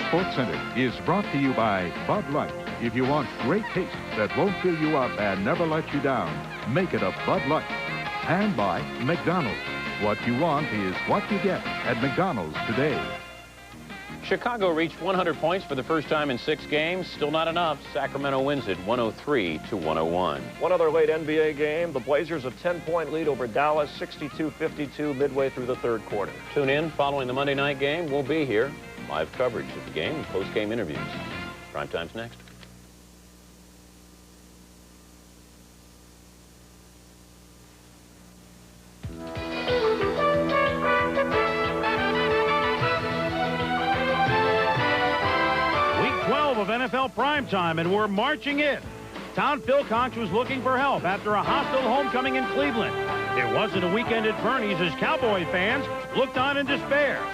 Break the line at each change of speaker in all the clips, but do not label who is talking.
Sports Center is brought to you by Bud Light. If you want great taste that won't fill you up and never let you down, make it a Bud Light. And by McDonald's. What you want is what you get at McDonald's today.
Chicago reached 100 points for the first time in 6 games. Still not enough. Sacramento wins it 103-101.
One other late NBA game. The Blazers a 10-point lead over Dallas, 62-52 midway through the third quarter.
Tune in following the Monday night game. We'll be here. Live coverage of the game and post-game interviews. Prime time's next.
Of NFL primetime, and we're marching in. Town Phil Cox was looking for help after a hostile homecoming in Cleveland. It wasn't a weekend at Bernie's as Cowboy fans looked on in despair.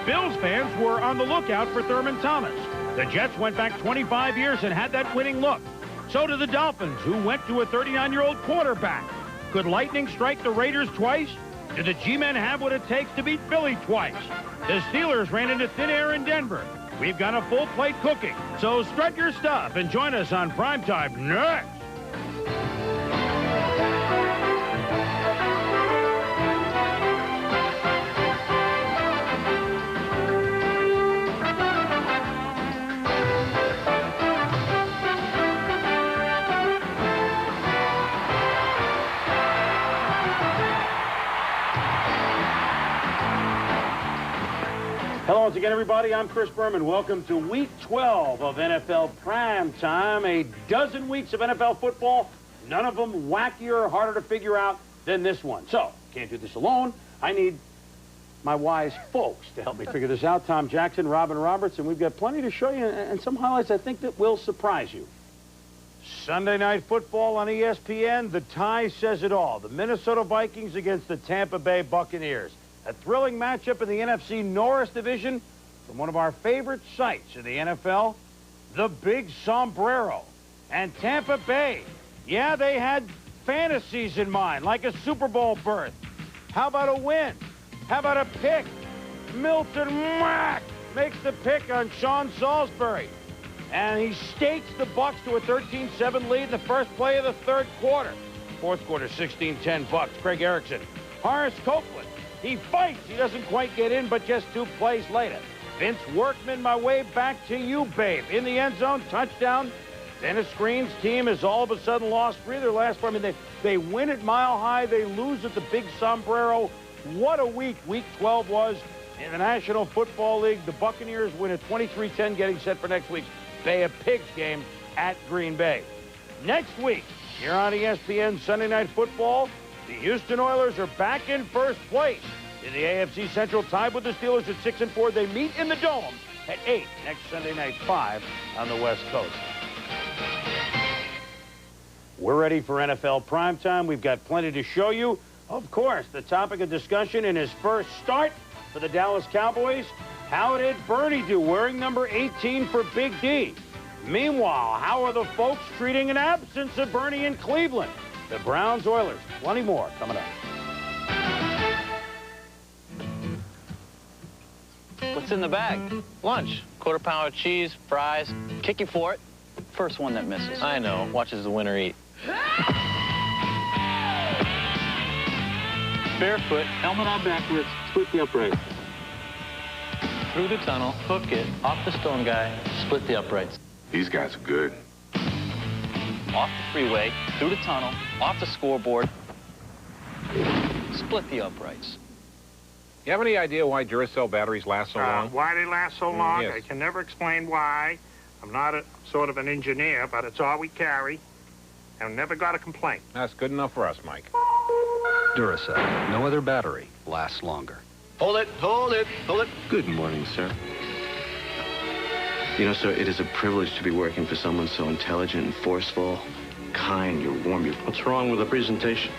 Bills fans were on the lookout for Thurman Thomas. The Jets went back 25 years and had that winning look. So did the Dolphins, who went to a 39-year-old quarterback. Could lightning strike the Raiders twice? Do the G-men have what it takes to beat Philly twice? The Steelers ran into thin air in Denver. We've got a full plate cooking, so strut your stuff and join us on Primetime next. Hello once again, everybody. I'm Chris Berman. Welcome to Week 12 of NFL Prime Time. A dozen weeks of NFL football, none of them wackier or harder to figure out than this one. So, can't do this alone. I need my wise folks to help me figure this out. Tom Jackson, Robin Roberts, and we've got plenty to show you and some highlights I think that will surprise you. Sunday Night Football on ESPN. The tie says it all. The Minnesota Vikings against the Tampa Bay Buccaneers. A thrilling matchup in the NFC Norris division from one of our favorite sites in the NFL, the Big Sombrero. And Tampa Bay, yeah, they had fantasies in mind, like a Super Bowl berth. How about a win? How about a pick? Milton Mack makes the pick on Sean Salisbury. And he stakes the Bucs to a 13-7 lead in the first play of the third quarter. Fourth quarter, 16-10 Bucs. Craig Erickson. Horace Copeland. He fights. He doesn't quite get in, but just 2 plays later. Vince Workman, my way back to you, babe. In the end zone, touchdown. Dennis Green's team has all of a sudden lost 3 of their last 4. I mean, they win at Mile High. They lose at the Big Sombrero. What a week 12 was in the National Football League. The Buccaneers win at 23-10, getting set for next week's Bay of Pigs game at Green Bay. Next week, here on ESPN Sunday Night Football, the Houston Oilers are back in first place in the AFC Central, tied with the Steelers at 6-4. They meet in the Dome at 8 next Sunday night, 5 on the West Coast. We're ready for NFL primetime. We've got plenty to show you. Of course, the topic of discussion in his first start for the Dallas Cowboys. How did Bernie do wearing number 18 for Big D? Meanwhile, how are the folks treating an absence of Bernie in Cleveland? The Browns, Oilers, plenty more coming up.
What's in the bag? Lunch. Quarter pound of cheese, fries. Kick you for it. First one that misses. I know. Watches the winner eat. Barefoot. Helmet on backwards. Split the uprights. Through the tunnel. Hook it. Off the stone guy. Split the uprights.
These guys are good.
Off the freeway. Through the tunnel. Off the scoreboard. Split the uprights.
You have any idea why Duracell batteries last so long?
Why they last so long?
Yes.
I can never explain why. I'm not a sort of an engineer, but it's all we carry. And never got a complaint.
That's good enough for us, Mike.
Duracell. No other battery lasts longer.
Hold it, hold it, hold it.
Good morning, sir. You know, sir, it is a privilege to be working for someone so intelligent and forceful, kind, you're warm.
What's wrong with the presentation?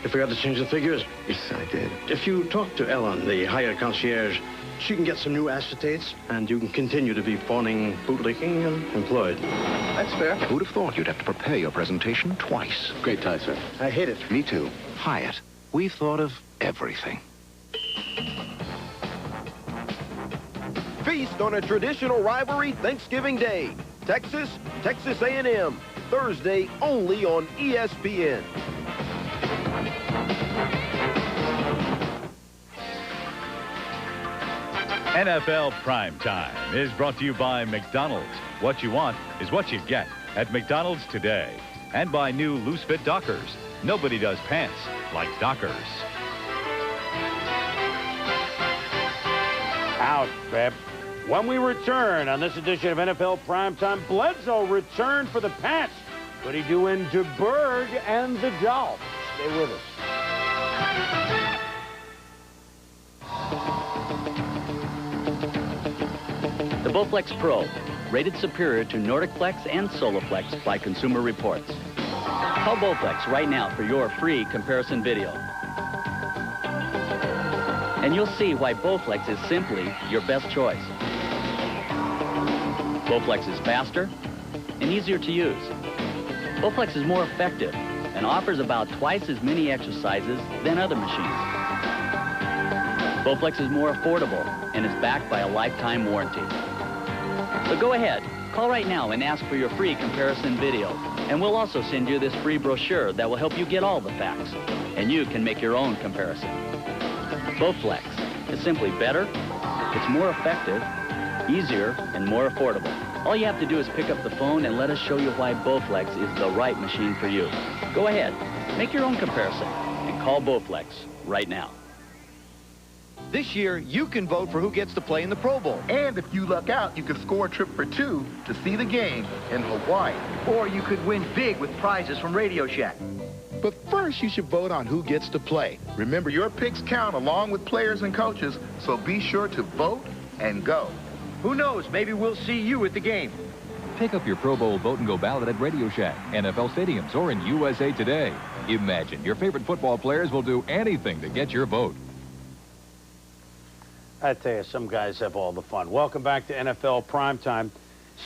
You forgot to change the figures?
Yes, I did.
If you talk to Ellen, the hired concierge, she can get some new acetates, and you can continue to be fawning, bootlicking, and employed.
That's fair.
Who'd have thought you'd have to prepare your presentation twice?
Great tie, sir.
I hate it.
Me too. Hyatt. We've thought of everything.
Feast on a traditional rivalry Thanksgiving Day. Texas A&M. Thursday only on ESPN.
NFL Primetime is brought to you by McDonald's. What you want is what you get at McDonald's today. And by new loose fit Dockers. Nobody does pants like Dockers.
Out, Pep. When we return on this edition of NFL Primetime, Bledsoe returned for the Pats. What did he do in DeBerg and the Dolphins? Stay with us.
The Bowflex Pro, rated superior to Nordicflex and Soloflex by Consumer Reports. Call Bowflex right now for your free comparison video. And you'll see why Bowflex is simply your best choice. Bowflex is faster and easier to use. Bowflex is more effective and offers about twice as many exercises than other machines. Bowflex is more affordable and is backed by a lifetime warranty. So go ahead, call right now and ask for your free comparison video. And we'll also send you this free brochure that will help you get all the facts. And you can make your own comparison. Bowflex is simply better, it's more effective, easier, and more affordable. All you have to do is pick up the phone and let us show you why Bowflex is the right machine for you. Go ahead, make your own comparison, and call Bowflex right now.
This year, you can vote for who gets to play in the Pro Bowl.
And if you luck out, you could score a trip for two to see the game in Hawaii.
Or you could win big with prizes from Radio Shack.
But first, you should vote on who gets to play. Remember, your picks count along with players and coaches, so be sure to vote and go.
Who knows, maybe we'll see you at the game.
Pick up your Pro Bowl vote and go ballot at Radio Shack, NFL stadiums, or in USA Today. Imagine your favorite football players will do anything to get your vote.
I tell you, some guys have all the fun. Welcome back to NFL Primetime.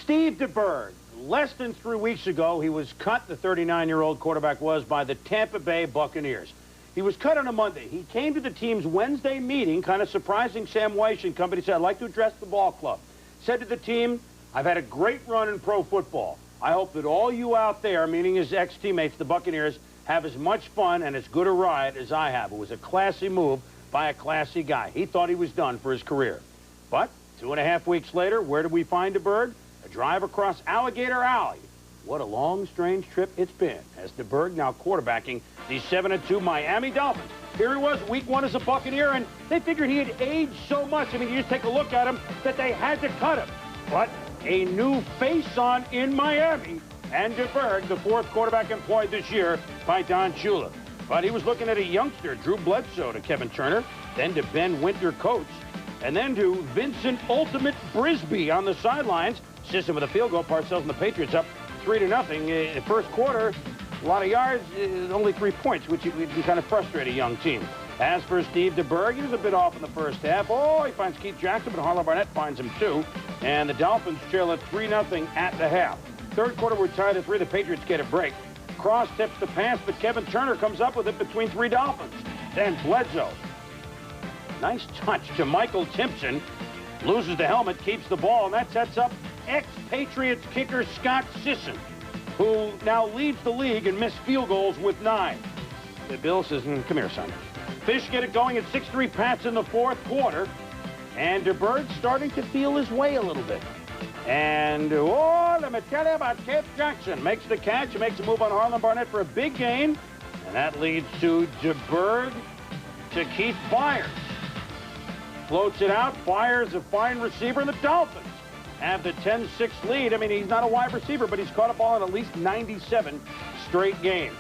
Steve DeBerg, less than 3 weeks ago, he was cut, the 39-year-old quarterback was, by the Tampa Bay Buccaneers. He was cut on a Monday. He came to the team's Wednesday meeting, kind of surprising Sam Weish and company, said, I'd like to address the ball club. Said to the team, I've had a great run in pro football. I hope that all you out there, meaning his ex-teammates, the Buccaneers, have as much fun and as good a ride as I have. It was a classy move by a classy guy. He thought he was done for his career. But 2.5 weeks later, where did we find DeBerg? A drive across Alligator Alley. What a long, strange trip it's been, as DeBerg now quarterbacking the 7-2 Miami Dolphins. Here he was, week 1 as a Buccaneer, and they figured he had aged so much. I mean, you just take a look at him, that they had to cut him. But a new face-on in Miami, and DeBerg, the 4th quarterback employed this year by Don Shula. But he was looking at a youngster, Drew Bledsoe, to Kevin Turner, then to Ben Winter, coach, and then to Vincent Ultimate Brisby on the sidelines. System with a field goal, Parcells and the Patriots up 3-0. In the first quarter, a lot of yards, only 3 points, which can kind of frustrate a young team. As for Steve DeBerg, he was a bit off in the first half. Oh, he finds Keith Jackson, but Harlan Barnett finds him too. And the Dolphins trail at 3-0 at the half. Third quarter, we're tied at 3. The Patriots get a break. Cross tips the pass, but Kevin Turner comes up with it between 3 Dolphins. Then Bledsoe. Nice touch to Michael Timpson. Loses the helmet, keeps the ball, and that sets up ex-Patriots kicker Scott Sisson, who now leads the league in missed field goals with 9. The Bill says, come here, son. Fish get it going at 6-3 Pats in the 4th quarter, and DeBerg's starting to feel his way a little bit. And, oh, let me tell you about Keith Jackson. Makes the catch, makes a move on Harlan Barnett for a big gain. And that leads to DeBerg to Keith Byars. Floats it out. Byars, a fine receiver, and the Dolphins have the 10-6 lead. I mean, he's not a wide receiver, but he's caught a ball in at least 97 straight games.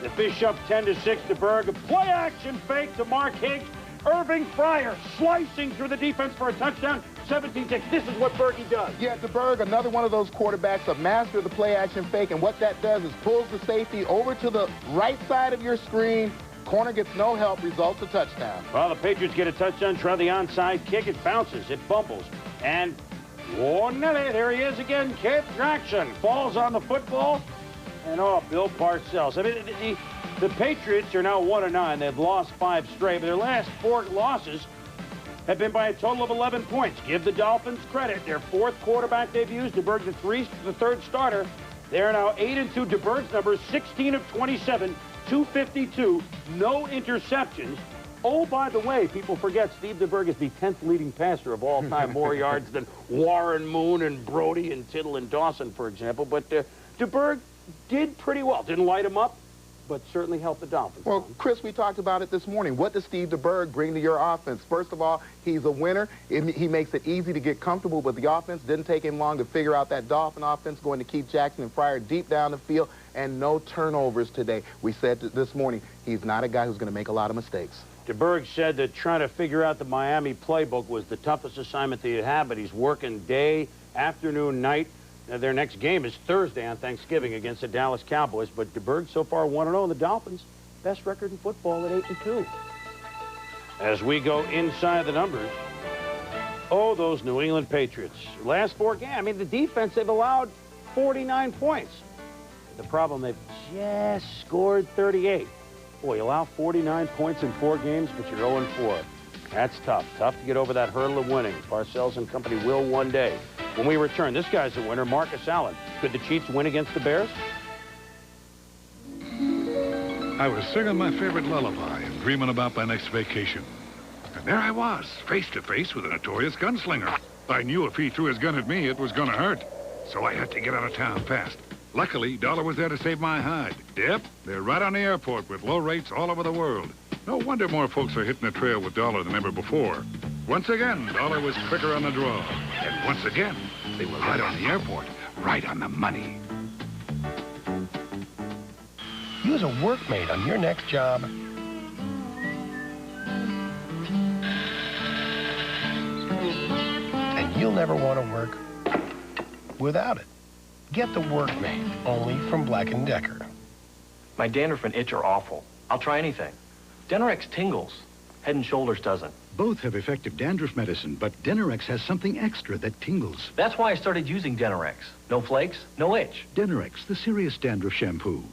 The Fish up 10-6. DeBerg, a play-action fake to Mark Higgs. Irving Fryer slicing through the defense for a touchdown. 17-6. This is what Berkey does.
Yeah, DeBerg, another one of those quarterbacks, a master of the play-action fake, and what that does is pulls the safety over to the right side of your screen. Corner gets no help, results a touchdown.
Well, the Patriots get a touchdown, try the onside kick. It bounces, it fumbles, and oh, Nelly, there he is again. Keith Jackson falls on the football, and oh, Bill Parcells. I mean, the Patriots are now 1-9. They've lost 5 straight, but their last 4 losses have been by a total of 11 points. Give the Dolphins credit. Their fourth quarterback they've used, DeBerg, the third starter. They're now 8-2. DeBerg's numbers 16 of 27, 252, no interceptions. Oh, by the way, people forget Steve DeBerg is the 10th leading passer of all time, more yards than Warren Moon and Brody and Tittle and Dawson, for example. But DeBerg did pretty well. Didn't light him up, but certainly helped the Dolphins.
Well, Chris, we talked about it this morning. What does Steve DeBerg bring to your offense? First of all, he's a winner. He makes it easy to get comfortable with the offense. Didn't take him long to figure out that Dolphin offense, going to keep Jackson and Fryer deep down the field, and no turnovers today. We said this morning, he's not a guy who's going to make a lot of mistakes.
DeBerg said that trying to figure out the Miami playbook was the toughest assignment that he had, but he's working day, afternoon, night. Their next game is Thursday on Thanksgiving against the Dallas Cowboys, but DeBerg so far 1-0. The Dolphins, best record in football at 8-2. As we go inside the numbers, oh, those New England Patriots. Last 4 games, I mean, the defense, they've allowed 49 points. The problem, they've just scored 38. Boy, you allow 49 points in 4 games, but you're 0-4. That's tough. Tough to get over that hurdle of winning. Parcells and company will one day. When we return, this guy's a winner, Marcus Allen. Could the Chiefs win against the Bears?
I was singing my favorite lullaby and dreaming about my next vacation. And there I was, face to face with a notorious gunslinger. I knew if he threw his gun at me, it was going to hurt. So I had to get out of town fast. Luckily, Dollar was there to save my hide. Yep, they're right on the airport with low rates all over the world. No wonder more folks are hitting the trail with Dollar than ever before. Once again, Dollar was quicker on the draw. And once again, they were right on the airport, right on the money.
Use a workmate on your next job. And you'll never want to work without it. Get the workmate, only from Black & Decker.
My dandruff and itch are awful. I'll try anything. Denerex tingles. Head & Shoulders doesn't.
Both have effective dandruff medicine, but Denerex has something extra that tingles.
That's why I started using Denerex. No flakes, no itch.
Denerex, the serious dandruff shampoo.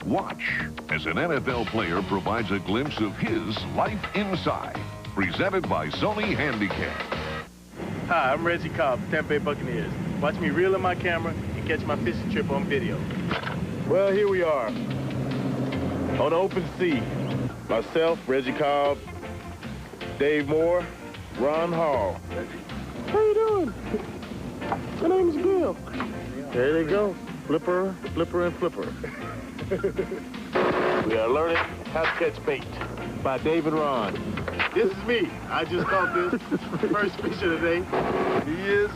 Watch as an NFL player provides a glimpse of his life inside. Presented by Sony Handicap.
Hi, I'm Reggie Cobb, Tampa Bay Buccaneers. Watch me reel in my camera and catch my fishing trip on video. Well, here we are on open sea. Myself, Reggie Cobb, Dave Moore, Ron Hall. How you doing? My name's Bill. There they go. Flipper, Flipper, and Flipper. We are learning how to catch bait by Dave and Ron. This is me. I just caught this first fish of the day. He is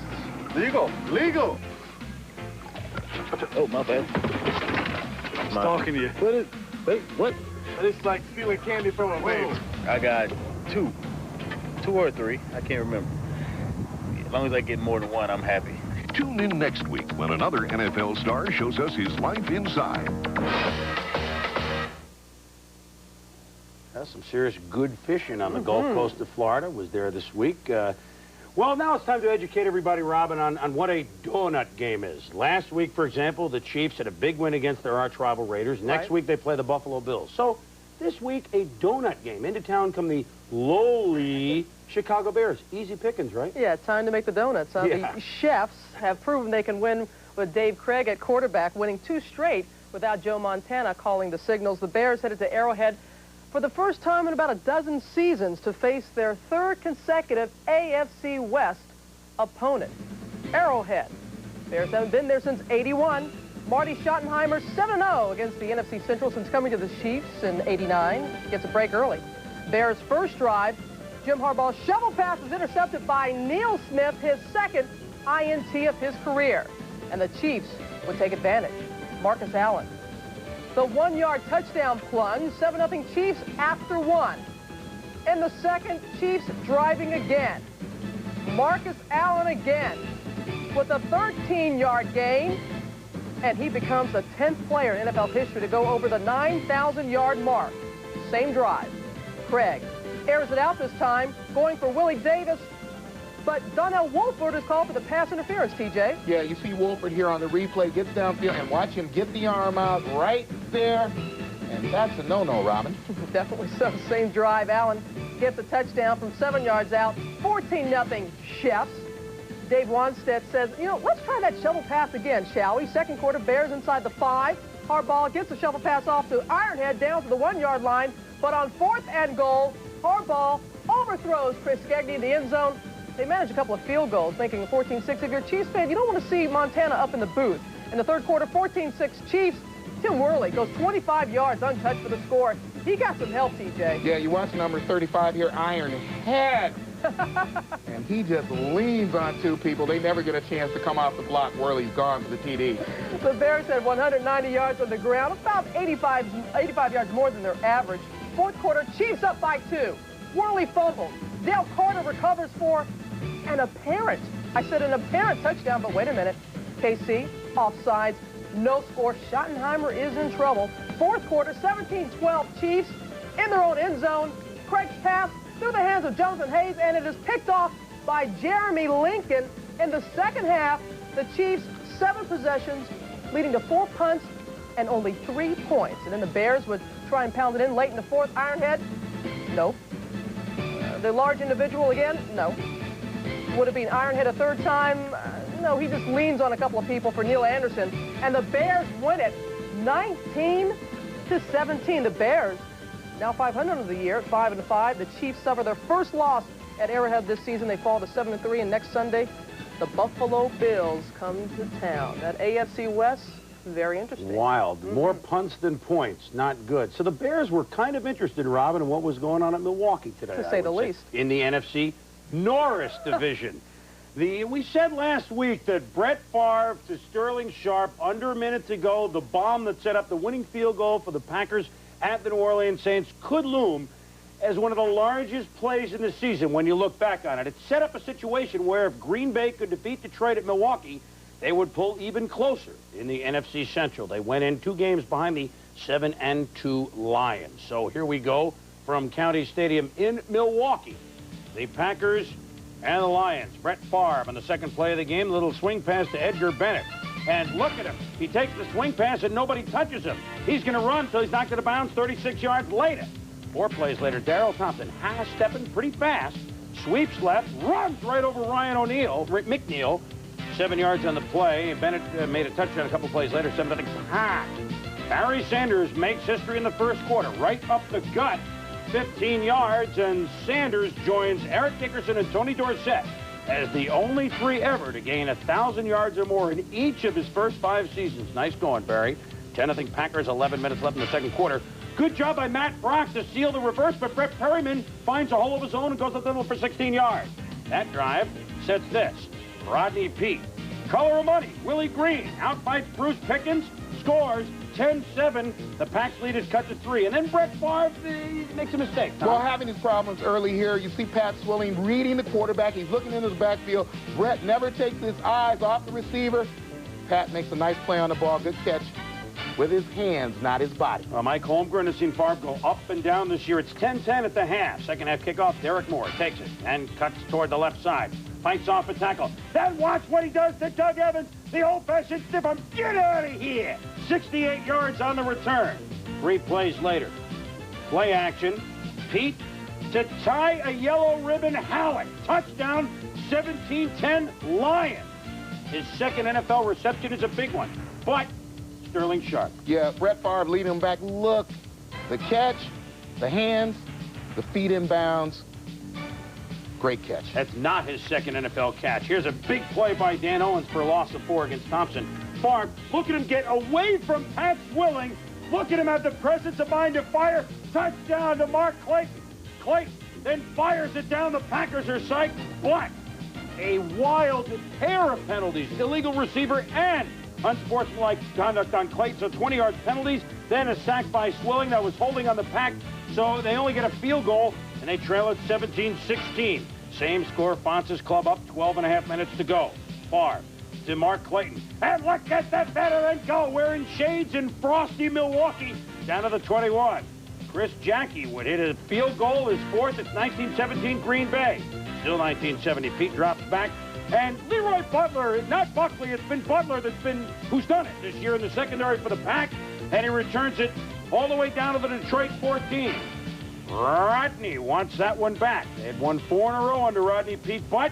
legal. Legal. Oh, my bad. I'm talking to you. What is? Wait, what? It's like stealing candy from a baby. I got 2 or 3. I can't remember. As long as I get more than 1, I'm happy.
Tune in next week when another NFL star shows us his life inside.
That's some serious good fishing on the Gulf Coast of Florida. Was there this week. Well, now it's time to educate everybody, Robin, on what a donut game is. Last week, for example, the Chiefs had a big win against their arch rival Raiders. Next week, they play the Buffalo Bills. So this week, a donut game. Into town come the lowly Chicago Bears. Easy pickings, right?
Yeah, time to make the donuts. The chefs have proven they can win with Dave Craig at quarterback, winning 2 straight without Joe Montana calling the signals. The Bears headed to Arrowhead for the first time in about a dozen seasons to face their 3rd consecutive AFC West opponent, Arrowhead. Bears haven't been there since '81. Marty Schottenheimer 7-0 against the NFC Central since coming to the Chiefs in '89. Gets a break early. Bears' first drive, Jim Harbaugh's shovel pass was intercepted by Neil Smith, his 2nd INT of his career. And the Chiefs would take advantage. Marcus Allen. The 1-yard touchdown plunge, 7-0 Chiefs after 1. In the 2nd, Chiefs driving again. Marcus Allen again with a 13-yard gain, and he becomes the 10th player in NFL history to go over the 9,000-yard mark. Same drive. Craig airs it out this time, going for Willie Davis, but Donnell Wolford is called for the pass interference, TJ.
Yeah, you see Wolford here on the replay, gets downfield, and watch him get the arm out right there. And that's a no-no, Robin.
Definitely so. Same drive. Allen gets a touchdown from 7 yards out. 14-0 Chefs. Dave Wanstead says, you know, let's try that shovel pass again, shall we? Second quarter, Bears inside the 5. Harbaugh gets the shovel pass off to Ironhead down to the 1-yard line. But on 4th and goal, Harbaugh overthrows Chris Skegney in the end zone. They managed a couple of field goals, making a 14-6. If you're a Chiefs fan, you don't want to see Montana up in the booth. In the third quarter, 14-6 Chiefs. Tim Worley goes 25 yards untouched for the score. He got some help, TJ.
Yeah, you watch number 35 here, Ironhead. And he just leans on two people. They never get a chance to come off the block. Worley's gone for the TD.
The Bears had 190 yards on the ground, about 85 yards more than their average. Fourth quarter, Chiefs up by 2. Worley fumbles. Dale Carter recovers for an apparent, I said an apparent touchdown, but wait a minute. KC, offsides, no score. Schottenheimer is in trouble. Fourth quarter, 17-12 Chiefs in their own end zone. Craig's pass through the hands of Jonathan Hayes, and it is picked off by Jeremy Lincoln. In the second half, the Chiefs, 7 possessions, leading to 4 punts and only 3 points. And then the Bears would try and pound it in late in the fourth. Ironhead, no. The large individual again, no. Would it be Ironhead a third time? No, he just leans on a couple of people for Neil Anderson. And the Bears win it 19-17. The Bears, now 500 of the year at 5-5. The Chiefs suffer their first loss at Arrowhead this season. They fall to 7-3, and next Sunday, the Buffalo Bills come to town. That AFC West, very interesting.
Wild. More punts than points. Not good. So the Bears were kind of interested, Robin, in what was going on at Milwaukee today.
To say the least.
In the NFC Norris division. We said last week that Brett Favre to Sterling Sharp under a minute to go, the bomb that set up the winning field goal for the Packers at the New Orleans Saints could loom as one of the largest plays in the season when you look back on it. It set up a situation where if Green Bay could defeat Detroit at Milwaukee, they would pull even closer in the NFC Central. They went in 2 games behind the 7-2 Lions. So here we go from County Stadium in Milwaukee. The Packers and the Lions. Brett Favre on the second play of the game, little swing pass to Edgar Bennett. And look at him. He takes the swing pass and nobody touches him. He's going to run until he's knocked out of bounds 36 yards later. 4 plays later, Darrell Thompson, stepping pretty fast, sweeps left, runs right over Ryan McNeil, 7 yards on the play. And Bennett made a touchdown a couple plays later, 7-0 Pack. Barry Sanders makes history in the first quarter, right up the gut, 15 yards, and Sanders joins Eric Dickerson and Tony Dorsett as the only 3 ever to gain 1,000 yards or more in each of his first 5 seasons. Nice going, Barry. 10-0 Packers, 11 minutes left in the second quarter. Good job by Matt Brock to seal the reverse, but Brett Perryman finds a hole of his own and goes up the middle for 16 yards. That drive sets this. Rodney Peete, color of money, Willie Green, outfights Bruce Pickens, scores 10-7. The Packs lead is cut to 3. And then Brett Favre makes a mistake.
Well, having his problems early here, you see Pat Swilling reading the quarterback. He's looking into the backfield. Brett never takes his eyes off the receiver. Pat makes a nice play on the ball. Good catch with his hands, not his body.
Mike Holmgren has seen Favre go up and down this year. It's 10-10 at the half. Second half kickoff, Derek Moore takes it and cuts toward the left side. Fights off a tackle. Then watch what he does to Doug Evans. The old-fashioned stiff arm. Get out of here. 68 yards on the return. 3 plays later. Play action. Peete to tie a yellow ribbon Halleck. Touchdown, 17-10 Lions. His second NFL reception is a big one. But Sterling Sharp.
Yeah, Brett Favre leading him back. Look, the catch, the hands, the feet in bounds. Great catch.
That's not his second NFL catch. Here's a big play by Dan Owens for a loss of 4 against Thompson. Favre, look at him get away from Pat Swilling. Look at him have the presence of mind to fire. Touchdown to Mark Clayton. Clayton then fires it down. The Packers are psyched. But a wild pair of penalties. Illegal receiver and unsportsmanlike conduct on Clayton. So 20-yard penalties. Then a sack by Swilling that was holding on the Pack. So they only get a field goal, and they trail it 17-16. Same score, Fonz's club up, 12.5 minutes to go. Favre to Mark Clayton. And look at that veteran go, wearing shades in frosty Milwaukee, down to the 21. Chris Jackie would hit a field goal, his 4th. It's 1917 Green Bay. Still 1970. Pete drops back. And Leroy Butler, not Buckley, it's been Butler who's done it this year in the secondary for the Pack. And he returns it all the way down to the Detroit 14. Rodney wants that one back. They had won 4 in a row under Rodney Peete, but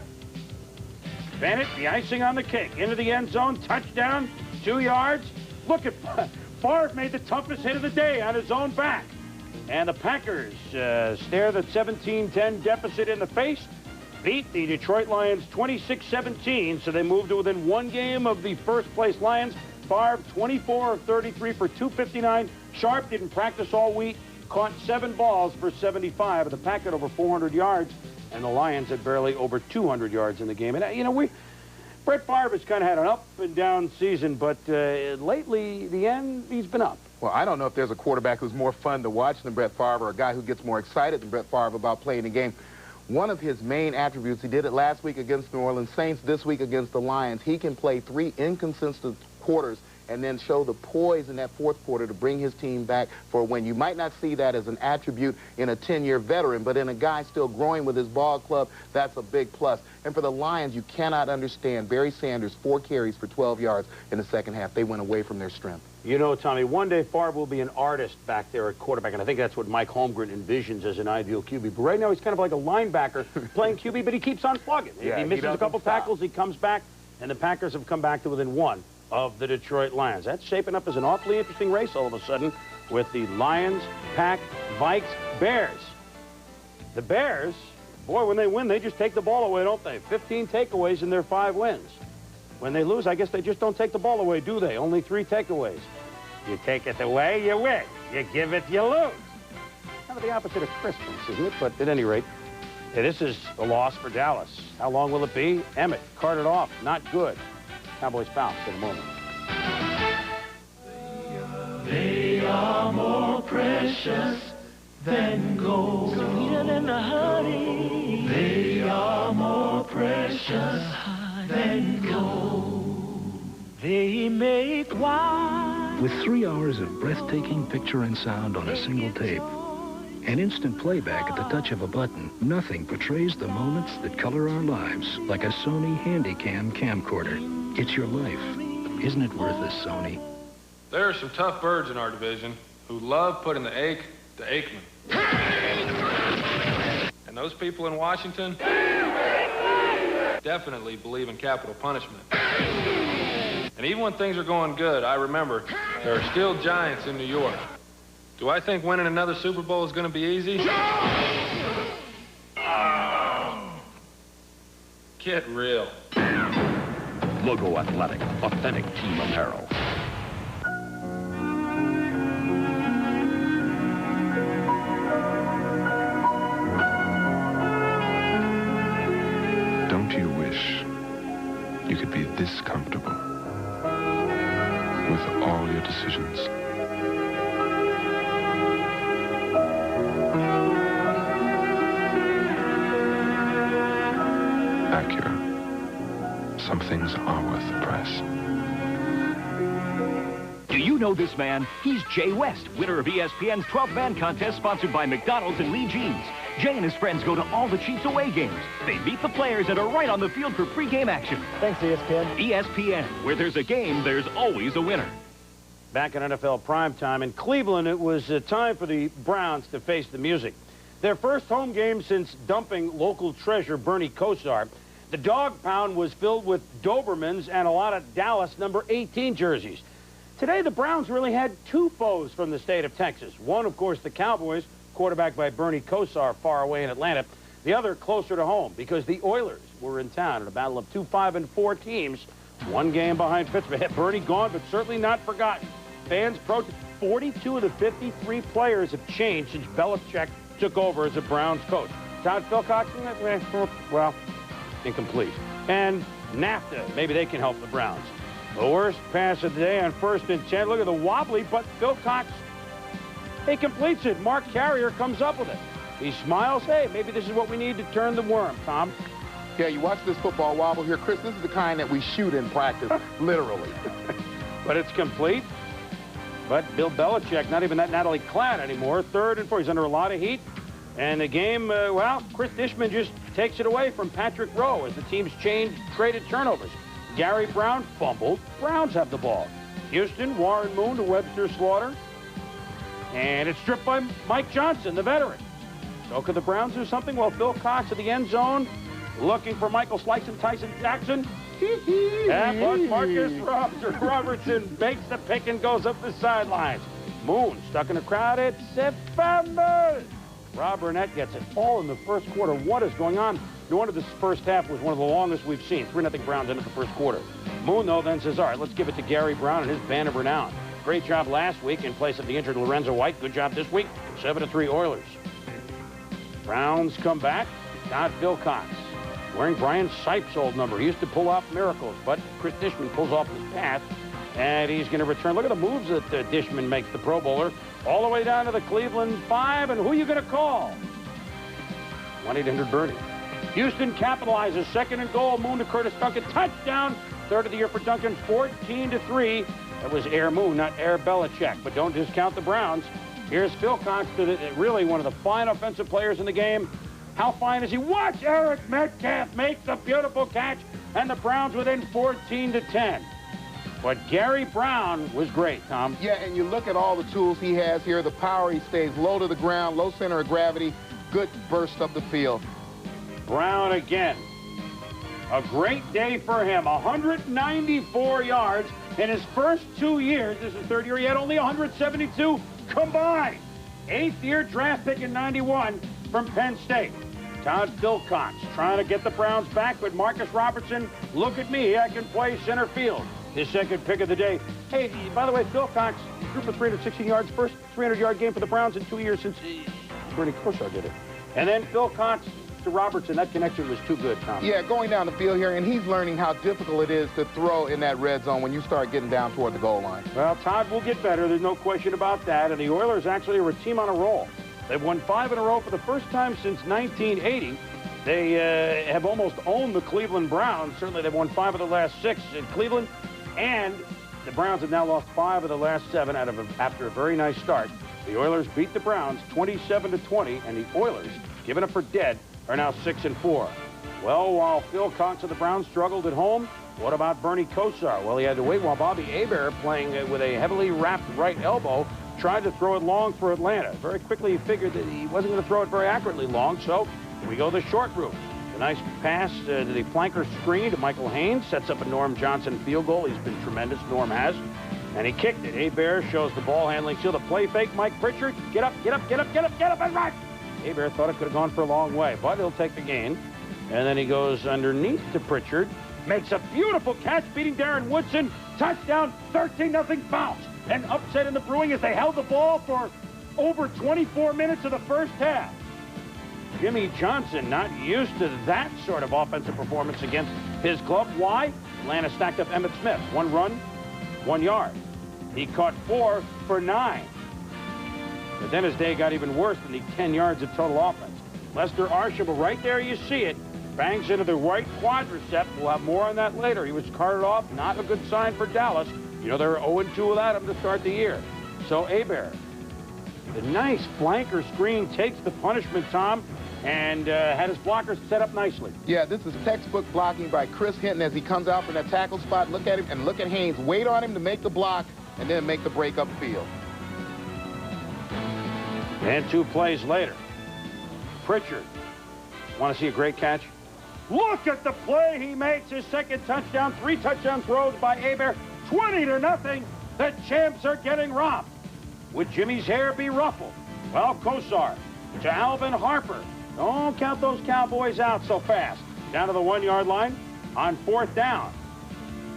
Bennett, the icing on the cake. Into the end zone, touchdown, 2 yards. Look at Favre made the toughest hit of the day on his own back. And the Packers stare the 17-10 deficit in the face, beat the Detroit Lions 26-17, so they moved to within 1 game of the first-place Lions. Favre, 24 of 33 for 259. Sharp didn't practice all week, caught 7 balls for 75. But the Pack had over 400 yards, and the Lions had barely over 200 yards in the game. And, you know, Brett Favre has kind of had an up-and-down season, but lately, the end, he's been up.
Well, I don't know if there's a quarterback who's more fun to watch than Brett Favre, or a guy who gets more excited than Brett Favre about playing the game. One of his main attributes, he did it last week against New Orleans Saints, this week against the Lions. He can play 3 inconsistent quarters and then show the poise in that 4th quarter to bring his team back for a win. You might not see that as an attribute in a 10-year veteran, but in a guy still growing with his ball club, that's a big plus. And for the Lions, you cannot understand Barry Sanders, 4 carries for 12 yards in the second half. They went away from their strength.
You know, Tommy, one day Favre will be an artist back there at quarterback, and I think that's what Mike Holmgren envisions as an ideal QB. But right now, he's kind of like a linebacker playing QB, but he keeps on plugging.
Yeah,
he misses a couple tackles, he comes back, and the Packers have come back to within 1 of the Detroit Lions. That's shaping up as an awfully interesting race all of a sudden with the Lions, Pack, Vikes, Bears. The Bears, boy, when they win, they just take the ball away, don't they? 15 takeaways in their 5 wins. When they lose, I guess they just don't take the ball away, do they? Only 3 takeaways. You take it away, you win. You give it, you lose. Kind of the opposite of Christmas, isn't it? But at any rate, this is a loss for Dallas. How long will it be? Emmett carted off. Not good. Cowboys bounce in a moment.
They are more precious than gold. Sweeter than the honey. They are more precious than gold. They make wine.
With 3 hours of breathtaking picture and sound on a single tape, and instant playback at the touch of a button, nothing portrays the moments that color our lives like a Sony Handycam camcorder. It's your life. Isn't it worth it, Sony?
There are some tough birds in our division who love putting the ache to Aikman. And those people in Washington definitely believe in capital punishment. And even when things are going good, I remember there are still giants in New York. Do I think winning another Super Bowl is going to be easy? Get real.
Logo Athletic, authentic team apparel.
Don't you wish you could be this comfortable with all your decisions? Acura. Some things are worth the price.
Do you know this man? He's Jay West, winner of ESPN's 12-man contest sponsored by McDonald's and Lee Jeans. Jay and his friends go to all the Chiefs away games. They beat the players and are right on the field for pregame action.
Thanks, ESPN.
ESPN, where there's a game, there's always a winner.
Back in NFL primetime in Cleveland, it was time for the Browns to face the music. Their first home game since dumping local treasure Bernie Kosar. The dog pound was filled with Dobermans and a lot of Dallas number 18 jerseys. Today, the Browns really had 2 foes from the state of Texas. One, of course, the Cowboys, quarterbacked by Bernie Kosar far away in Atlanta. The other closer to home because the Oilers were in town in a battle of 2 5-4 teams. 1 game behind Pittsburgh. Bernie gone, but certainly not forgotten. Fans protest. 42 of the 53 players have changed since Belichick took over as a Browns coach. Todd Philcox, well, incomplete. And NAFTA, maybe they can help the Browns. The worst pass of the day on 1st and 10. Look at the wobbly, but Philcox, he completes it. Mark Carrier comes up with it. He smiles. Hey, maybe this is what we need to turn the worm, Tom.
Yeah, you watch this football wobble here. Chris, this is the kind that we shoot in practice, literally.
But it's complete. But Bill Belichick, not even that Natalie Cladd anymore. 3rd and 4. He's under a lot of heat. And the game, well, Chris Dishman just takes it away from Patrick Rowe as the teams traded turnovers. Gary Brown fumbled. Browns have the ball. Houston, Warren Moon to Webster Slaughter. And it's stripped by Mike Johnson, the veteran. So could the Browns do something? Well, Phil Cox at the end zone, looking for Michael Slice and Tyson Jackson. And Marcus Robertson bakes the pick and goes up the sidelines. Moon stuck in the crowd. It's September. Rob Burnett gets it all in the first quarter. What is going on? No wonder this first half was one of the longest we've seen. 3-0 Browns into the first quarter. Moon, though, then says, all right, let's give it to Gary Brown and his band of renown. Great job last week in place of the injured Lorenzo White. Good job this week. 7-3 Oilers. Browns come back. Todd Philcox wearing Brian Sipes' old number. He used to pull off miracles, but Chris Dishman pulls off his pass, and he's going to return. Look at the moves that Dishman makes, the Pro Bowler, all the way down to the Cleveland 5. And who are you going to call? 1-800-BERNIE. Houston capitalizes. 2nd and goal. Moon to Curtis Duncan. Touchdown. 3rd of the year for Duncan. 14-3. That was Air Moon, not Air Belichick. But don't discount the Browns. Here's Philcox, really one of the fine offensive players in the game. How fine is he? Watch Eric Metcalf make the beautiful catch, and the Browns within 14-10. But Gary Brown was great, Tom.
Yeah, and you look at all the tools he has here. The power, he stays low to the ground, low center of gravity, good burst up the field.
Brown again. A great day for him. 194 yards in his first 2 years. This is 3rd year. He had only 172 combined. 8th year draft pick in 91 from Penn State. Todd Philcox trying to get the Browns back, but Marcus Robertson, look at me, I can play center field. His 2nd pick of the day. Hey, by the way, Philcox threw for 316 yards, first 300-yard game for the Browns in 2 years since Bernie Kosar did it. And then Philcox to Robertson, that connection was too good, Tom.
Yeah, going down the field here, and he's learning how difficult it is to throw in that red zone when you start getting down toward the goal line.
Well, Todd will get better. There's no question about that. And the Oilers actually are a team on a roll. They've won 5 in a row for the first time since 1980. They have almost owned the Cleveland Browns. Certainly, they've won 5 of the last 6 in Cleveland. And the Browns have now lost 5 of the last 7 after a very nice start. The Oilers beat the Browns 27-20, and the Oilers, given up for dead, are now 6-4. Well, while Philcox of the Browns struggled at home, what about Bernie Kosar? Well, he had to wait while Bobby Hebert, playing with a heavily wrapped right elbow, tried to throw it long for Atlanta. Very quickly, he figured that he wasn't going to throw it very accurately long, so we go the short route. A nice pass to the flanker screen to Michael Haynes, sets up a Norm Johnson field goal. He's been tremendous, Norm has. And he kicked it. Hebert shows the ball handling skill. The play fake, Mike Pritchard. Get up, get up, get up, get up, get up, and run! Hebert thought it could have gone for a long way, but he'll take the gain. And then he goes underneath to Pritchard, makes a beautiful catch, beating Darren Woodson. Touchdown, 13-0 bounce. An upset in the brewing as they held the ball for over 24 minutes of the first half. Jimmy Johnson not used to that sort of offensive performance against his club. Why? Atlanta stacked up Emmitt Smith. 1 run, 1 yard. He caught 4 for 9. But then his day got even worse than the 10 yards of total offense. Lester Archibald, right there you see it, bangs into the right quadricep. We'll have more on that later. He was carted off. Not a good sign for Dallas. You know, they're 0-2 without him to start the year. So Hebert, the nice flanker screen, takes the punishment, Tom, and had his blockers set up nicely.
Yeah, this is textbook blocking by Chris Hinton as he comes out from that tackle spot. Look at him and look at Haynes. Wait on him to make the block and then make the break upfield.
And 2 plays later, Pritchard. Want to see a great catch? Look at the play he makes. His 2nd touchdown, 3 touchdown throws by Hebert. 20-0. The champs are getting robbed. Would Jimmy's hair be ruffled? Well, Kosar to Alvin Harper. Don't count those Cowboys out so fast. Down to the 1-yard line on 4th down.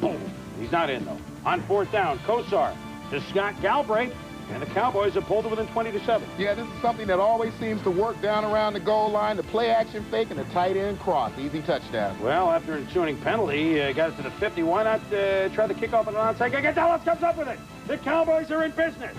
Boom. He's not in, though. On 4th down, Kosar to Scott Galbraith. And the Cowboys have pulled it within 20-7.
Yeah, this is something that always seems to work down around the goal line. The play-action fake and the tight end cross. Easy touchdown.
Well, after an ensuing penalty, got it to the 50. Why not try the kickoff on an onside kick? Dallas comes up with it. The Cowboys are in business.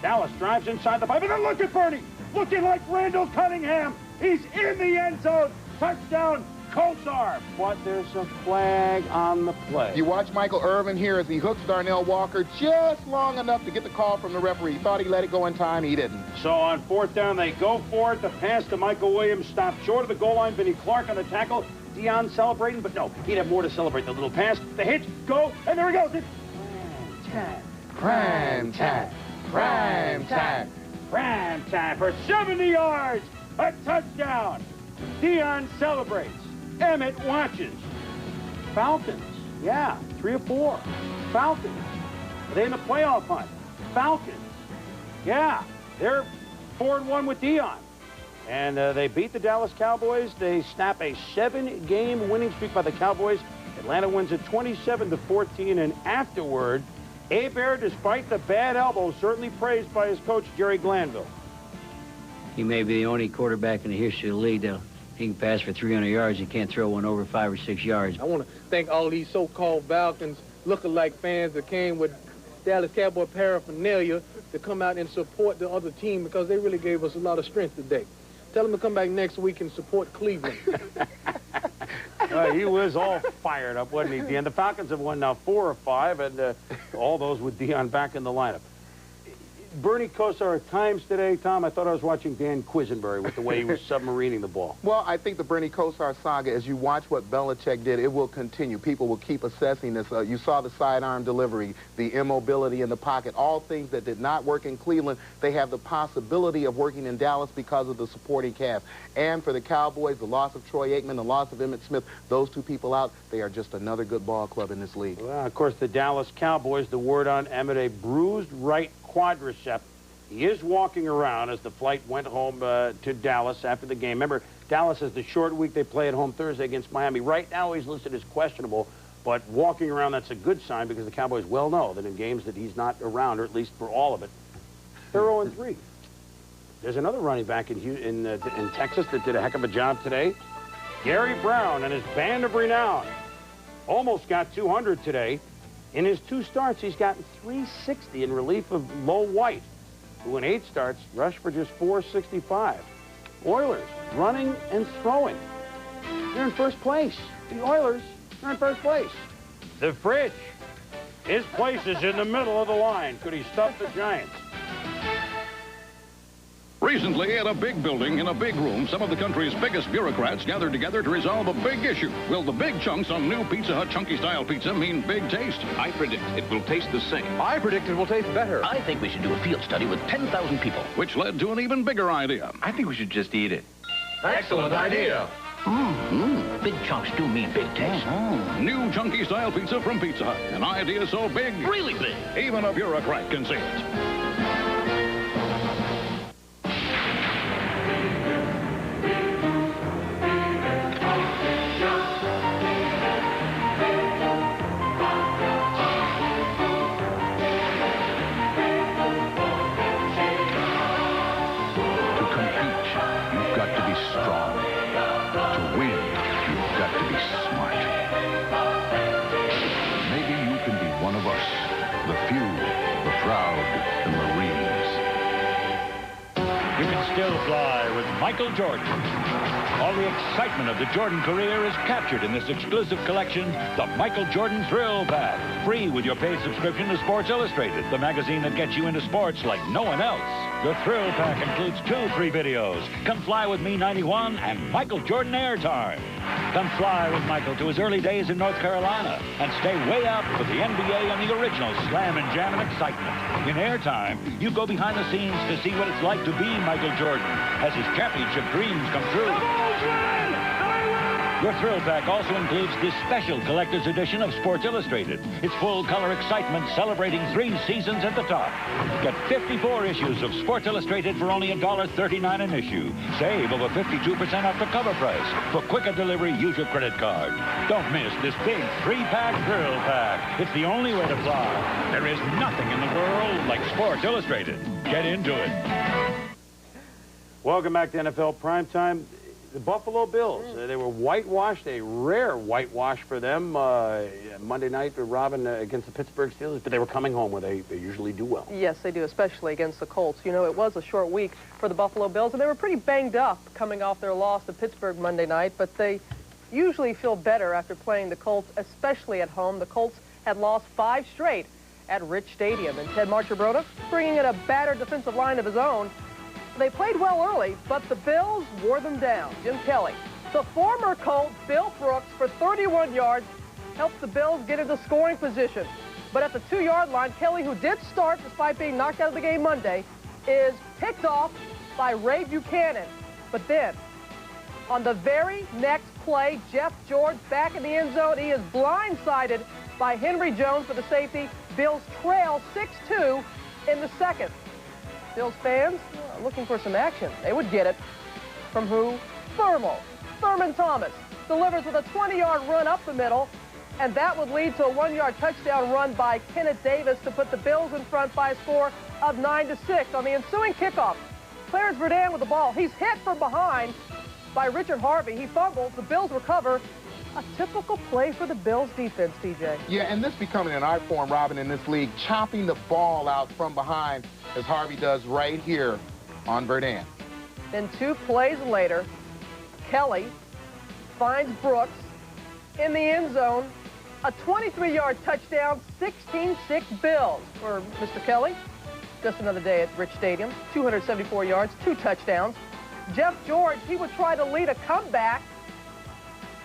Dallas drives inside the 5. And then look at Bernie, looking like Randall Cunningham. He's in the end zone. Touchdown, Kosar. But there's a flag on the play.
You watch Michael Irvin here as he hooks Darnell Walker just long enough to get the call from the referee. He thought he let it go in time. He didn't.
So on 4th down, they go for it. The pass to Michael Williams stopped short of the goal line. Vinnie Clark on the tackle. Dion celebrating, but no, he'd have more to celebrate. The little pass, the hitch, go, and there he goes. It's
prime time, prime time,
prime time for 70 yards. A touchdown. Deion celebrates. Emmett watches. Falcons. Yeah, 3 of 4. Falcons. Are they in the playoff hunt? Falcons. Yeah, they're 4-1 with Deion. And they beat the Dallas Cowboys. They snap a 7-game winning streak by the Cowboys. Atlanta wins it 27-14. And afterward, Hebert, despite the bad elbow, certainly praised by his coach, Jerry Glanville.
He may be the only quarterback in the history of the league that he can pass for 300 yards. He can't throw one over 5 or 6 yards.
I want to thank all these so-called Falcons look-alike fans that came with Dallas Cowboy paraphernalia to come out and support the other team, because they really gave us a lot of strength today. Tell them to come back next week and support Cleveland.
He was all fired up, wasn't he, Deion? The Falcons have won now 4 of 5, and all those with Deion back in the lineup. Bernie Kosar at times today, Tom, I thought I was watching Dan Quisenberry with the way he was submarining the ball.
Well, I think the Bernie Kosar saga, as you watch what Belichick did, it will continue. People will keep assessing this. You saw the sidearm delivery, the immobility in the pocket, all things that did not work in Cleveland. They have the possibility of working in Dallas because of the supporting cast. And for the Cowboys, the loss of Troy Aikman, the loss of Emmitt Smith, those 2 people out, they are just another good ball club in this league.
Well, of course, the Dallas Cowboys, the word on Emmett, a bruised right quadricep. He is walking around as the flight went home to Dallas after the game. Remember, Dallas has the short week. They play at home Thursday against Miami. Right now, he's listed as questionable, but walking around, that's a good sign, because the Cowboys well know that in games that he's not around, or at least for all of it, they're 0-3. There's another running back in Texas that did a heck of a job today. Gary Brown and his band of renown almost got 200 today. In his 2 starts, he's gotten 360 in relief of Low White, who in 8 starts rushed for just 465. Oilers running and throwing. They're in first place. The Oilers are in first place. The Fridge. His place is in the middle of the line. Could he stuff the Giants?
Recently, at a big building in a big room, some of the country's biggest bureaucrats gathered together to resolve a big issue. Will the big chunks on new Pizza Hut Chunky-style pizza mean big taste?
I predict it will taste the same.
I predict it will taste better.
I think we should do a field study with 10,000 people.
Which led to an even bigger idea.
I think we should just eat it.
Excellent idea.
Big chunks do mean big taste.
New Chunky-style pizza from Pizza Hut. An idea so big,
Really big.
even a bureaucrat can see it.
Still fly with Michael Jordan. All the excitement of the Jordan career is captured in this exclusive collection, the Michael Jordan Thrill Pack. Free with your paid subscription to Sports Illustrated, the magazine that gets you into sports like no one else. The Thrill Pack includes 2 free videos, Come Fly With Me 91 and Michael Jordan Airtime. Come fly with Michael to his early days in North Carolina and stay way up with the NBA and the original Slam and Jam and excitement. In Airtime, you go behind the scenes to see what it's like to be Michael Jordan as his championship dreams come true. Your Thrill Pack also includes this special collector's edition of Sports Illustrated. It's full-color excitement celebrating 3 seasons at the top. Get 54 issues of Sports Illustrated for only $1.39 an issue. Save over 52% off the cover price. For quicker delivery, use your credit card. Don't miss this big 3-pack Thrill Pack. It's the only way to fly. There is nothing in the world like Sports Illustrated. Get into it.
Welcome back to NFL Primetime. The Buffalo Bills, they were whitewashed, a rare whitewash for them Monday night, Robin, against the Pittsburgh Steelers, but they were coming home where they usually do well.
Yes, they do, especially against the Colts. You know, it was a short week for the Buffalo Bills, and they were pretty banged up coming off their loss to Pittsburgh Monday night, but they usually feel better after playing the Colts, especially at home. The Colts had lost 5 straight at Rich Stadium, and Ted Marchibroda, bringing in a battered defensive line of his own. They played well early, but the Bills wore them down. Jim Kelly, the former Colt, Bill Brooks, for 31 yards, helped the Bills get into scoring position. But at the 2-yard line, Kelly, who did start despite being knocked out of the game Monday, is picked off by Ray Buchanan. But then, on the very next play, Jeff George back in the end zone. He is blindsided by Henry Jones for the safety. Bills trail 6-2 in the second. Bills fans looking for some action. They would get it from who? Thurman Thomas delivers with a 20-yard run up the middle, and that would lead to a 1-yard touchdown run by Kenneth Davis to put the Bills in front by a score of 9-6. On the ensuing kickoff, Clarence Verdun with the ball. He's hit from behind by Richard Harvey. He fumbles. The Bills recover. A typical play for the Bills defense, TJ.
Yeah, and this becoming an art form, Robin, in this league, chopping the ball out from behind, as Harvey does right here on Verdun.
Then 2 plays later, Kelly finds Brooks in the end zone. A 23-yard touchdown, 16-6 Bills for Mr. Kelly. Just another day at Rich Stadium. 274 yards, 2 touchdowns. Jeff George, he would try to lead a comeback.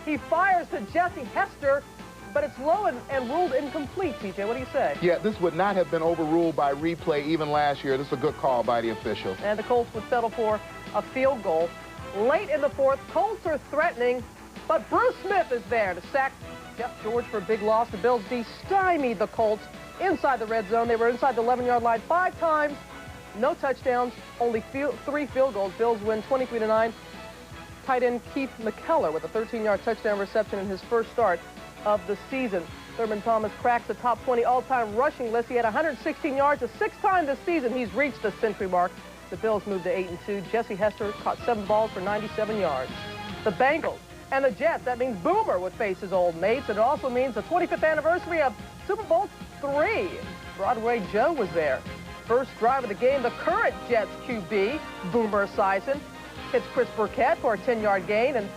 He fires to Jesse Hester, but it's low and ruled incomplete, TJ. What do you say?
Yeah, this would not have been overruled by replay even last year. This is a good call by the official.
And the Colts would settle for a field goal. Late in the fourth, Colts are threatening, but Bruce Smith is there to sack Jeff George for a big loss. The Bills stymied the Colts inside the red zone. They were inside the 11-yard line 5 times. No touchdowns, only 3 field goals. Bills win 23-9. Tight end Keith McKellar with a 13-yard touchdown reception in his first start of the season. Thurman Thomas cracks the top 20 all-time rushing list. He had 116 yards. The 6th time this season he's reached the century mark. The Bills moved to 8-2. Jesse Hester caught 7 balls for 97 yards. The Bengals and the Jets, that means Boomer would face his old mates. It also means the 25th anniversary of Super Bowl III. Broadway Joe was there. First drive of the game, the current Jets QB, Boomer Esiason, hits Chris Burkett for a 10-yard gain, and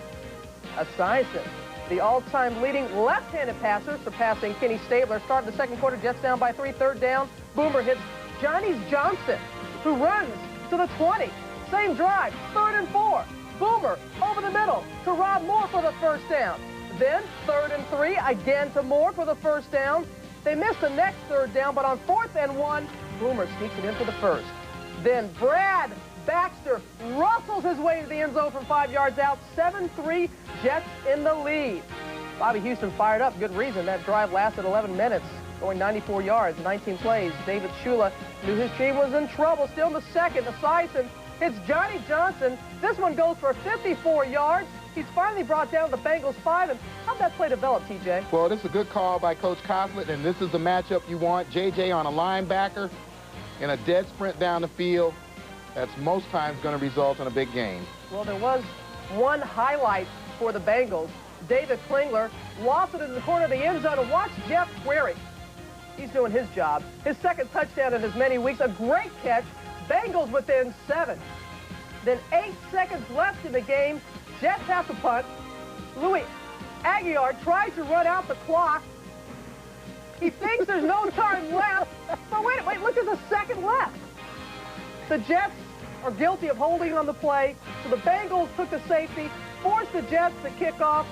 Esiason, the all-time leading left-handed passer, surpassing Kenny Stabler. Started the second quarter, Jets down by 3, 3rd down. Boomer hits Johnny Johnson, who runs to the 20. Same drive, 3rd and 4. Boomer over the middle to Rob Moore for the first down. Then 3rd and 3, again to Moore for the first down. They missed the next 3rd down, but on 4th and 1, Boomer sneaks it in for the first. Then Brad Baxter rustles his way to the end zone from 5 yards out. 7-3, Jets in the lead. Bobby Houston fired up. Good reason. That drive lasted 11 minutes, going 94 yards, 19 plays. David Shula knew his team was in trouble. Still in the second, Esiason hits Johnny Johnson. This one goes for 54 yards. He's finally brought down the Bengals 5. And how'd that play develop, TJ?
Well, this is a good call by Coach Coslett, and this is the matchup you want. JJ on a linebacker in a dead sprint down the field. That's most times going to result in a big gain.
Well, there was one highlight for the Bengals. David Klingler lost it in the corner of the end zone. And watch Jeff Query. He's doing his job. His second touchdown in as many weeks. A great catch. Bengals within 7. Then 8 seconds left in the game. Jets have to punt. Louis Aguiar tries to run out the clock. He thinks there's no time left. But wait, look, there's a second left. The Jets are guilty of holding on the play, so the Bengals took the safety, forced the Jets to kick off.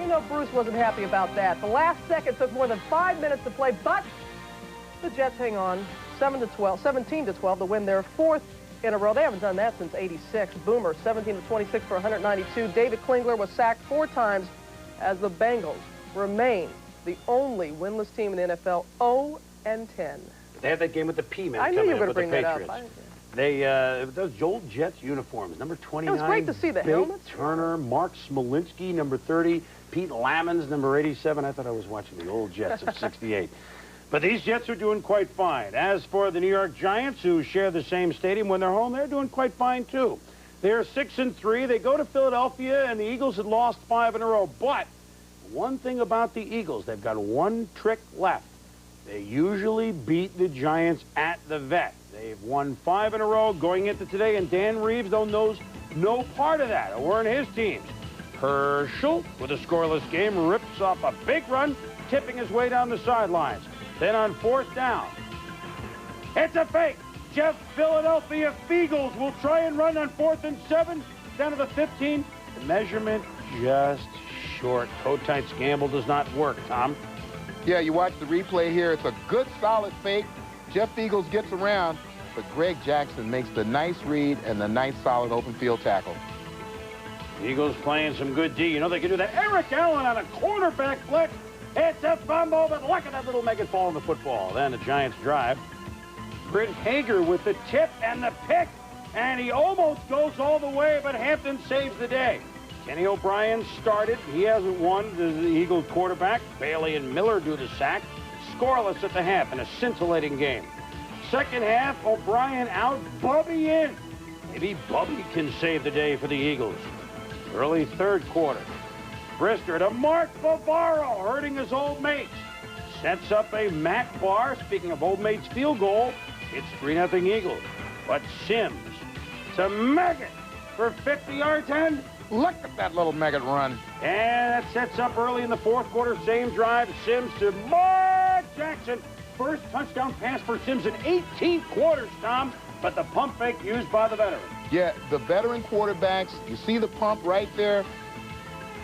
You know Bruce wasn't happy about that. The last second took more than 5 minutes to play, but the Jets hang on 17-12 to win their 4th in a row. They haven't done that since '86. Boomer 17-26 for 192. David Klingler was sacked 4 times as the Bengals remain the only winless team in the NFL, 0-10.
They had that game with the P-men.
I knew you were going to bring that up.
Those old Jets uniforms, number 29.
It was great to see the helmets.
Turner, Mark Smolinski, number 30, Pete Lamons, number 87. I thought I was watching the old Jets of 68. But these Jets are doing quite fine. As for the New York Giants, who share the same stadium when they're home, they're doing quite fine, too. They're 6-3. They go to Philadelphia, and the Eagles had lost 5 in a row. But one thing about the Eagles, they've got one trick left. They usually beat the Giants at the Vet. They've won 5 in a row going into today, and Dan Reeves, though, knows no part of that, or weren't his teams. Herschel, with a scoreless game, rips off a big run, tipping his way down the sidelines. Then on 4th down, it's a fake. Jeff Philadelphia Feagles will try and run on 4th and 7, down to the 15. The measurement just short. Cotine's gamble does not work, Tom.
Yeah, you watch the replay here. It's a good, solid fake. Jeff Feagles gets around, but Greg Jackson makes the nice read and the nice, solid open field tackle.
Eagles playing some good D. You know they can do that. Eric Allen on a cornerback blitz. It's a fumble, but look at that little Megan fall in the football. Then the Giants drive. Britt Hager with the tip and the pick, and he almost goes all the way, but Hampton saves the day. Kenny O'Brien started. He hasn't won. The Eagles quarterback. Bailey and Miller do the sack. Scoreless at the half in a scintillating game. Second half, O'Brien out, Bubby in. Maybe Bubby can save the day for the Eagles. Early third quarter. Brister to Mark Bavaro, hurting his old mates. Sets up a Matt Barr. Speaking of old mates' field goal, it's 3-0 Eagles. But Sims to Meggett for 50 yards and
look at that little Meggett run.
And that sets up early in the fourth quarter. Same drive. Sims to Mark Jackson. First touchdown pass for Sims in 18 quarters, Tom. But the pump fake used by the veteran.
Yeah, the veteran quarterbacks, you see the pump right there.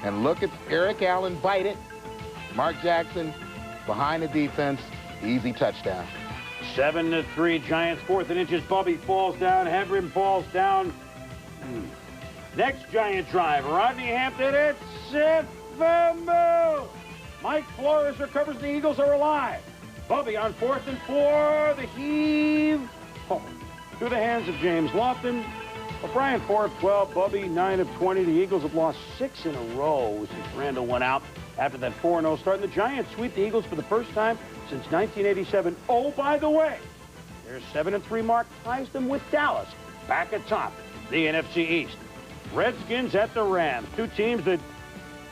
And look at Eric Allen bite it. Mark Jackson behind the defense. Easy touchdown.
7-3 Giants, 4th and inches. Bubby falls down. Hebron falls down. Next Giant drive. Rodney Hampton. It's a fumble. Mike Flores recovers. The Eagles are alive. Bubby on 4th and 4. The heave. Oh, through the hands of James Lofton. O'Brien 4 of 12. Bubby 9 of 20. The Eagles have lost 6 in a row since Randall went out after that 4-0 start. And the Giants sweep the Eagles for the first time since 1987. Oh, by the way, their 7-3 mark ties them with Dallas back atop the NFC East. Redskins at the Rams, two teams that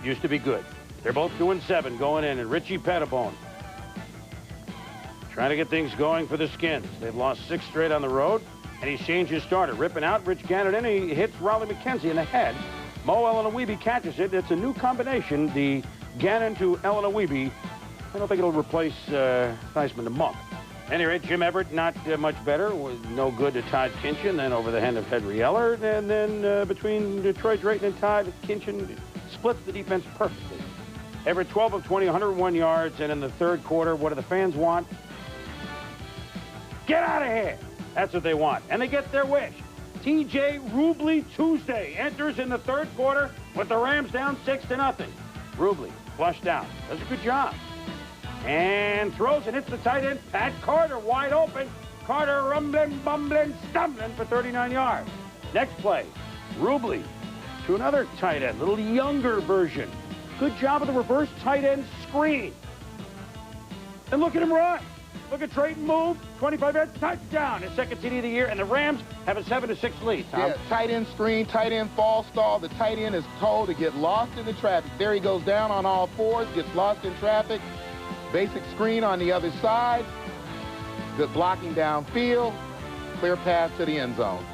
used to be good. They're both 2-7 going in, and Richie Pettibone trying to get things going for the Skins. They've lost 6 straight on the road, and he's changed his starter. Ripping out Rich Gannon, and he hits Raleigh McKenzie in the head. Mo Elanaweeby catches it. It's a new combination, the Gannon to Elanaweeby. I don't think it'll replace Theismann to Monk. At any rate, Jim Everett not much better. Was no good to Todd Kinchin. Then over the hand of Henry Eller. And then between Detroit Drayton and Todd, Kinchin splits the defense perfectly. Everett 12 of 20, 101 yards. And in the third quarter, what do the fans want? Get out of here. That's what they want. And they get their wish. T.J. Rubley Tuesday enters in the third quarter with the Rams down 6-0. Rubley flushed out. Does a good job. And throws and hits the tight end, Pat Carter, wide open. Carter rumbling, bumbling, stumbling for 39 yards. Next play, Rubley to another tight end, little younger version. Good job of the reverse tight end screen. And look at him run. Look at Drayton move, 25 yards, touchdown. His second TD of the year, and the Rams have a 7-6 lead. Tom.
Yeah, tight end screen, tight end fall stall. The tight end is told to get lost in the traffic. There he goes down on all fours, gets lost in traffic. Basic screen on the other side. Good blocking downfield. Clear pass to the end zone.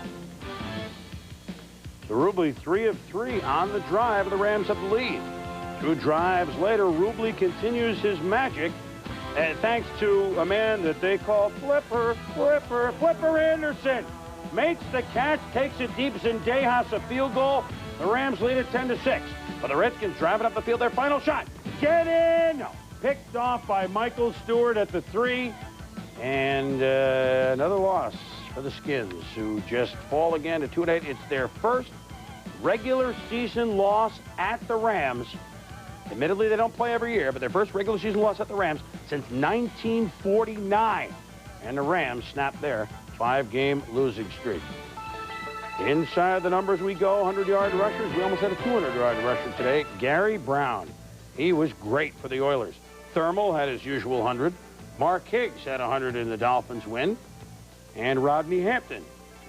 The Rubley 3 of 3 on the drive. The Rams have the lead. 2 drives later, Rubley continues his magic. And thanks to a man that they call Flipper Anderson. Makes the catch, takes it deep. Zendejas a field goal. The Rams lead it 10-6. But the Redskins driving up the field. Their final shot. Get in! No. Picked off by Michael Stewart at the 3. And another loss for the Skins, who just fall again to 2-8. It's their first regular season loss at the Rams. Admittedly, they don't play every year, but their first regular season loss at the Rams since 1949. And the Rams snapped their 5-game losing streak. Inside the numbers we go, 100-yard rushers. We almost had a 200-yard rusher today. Gary Brown. He was great for the Oilers. Thermal had his usual 100. Mark Higgs had 100 in the Dolphins win. And Rodney Hampton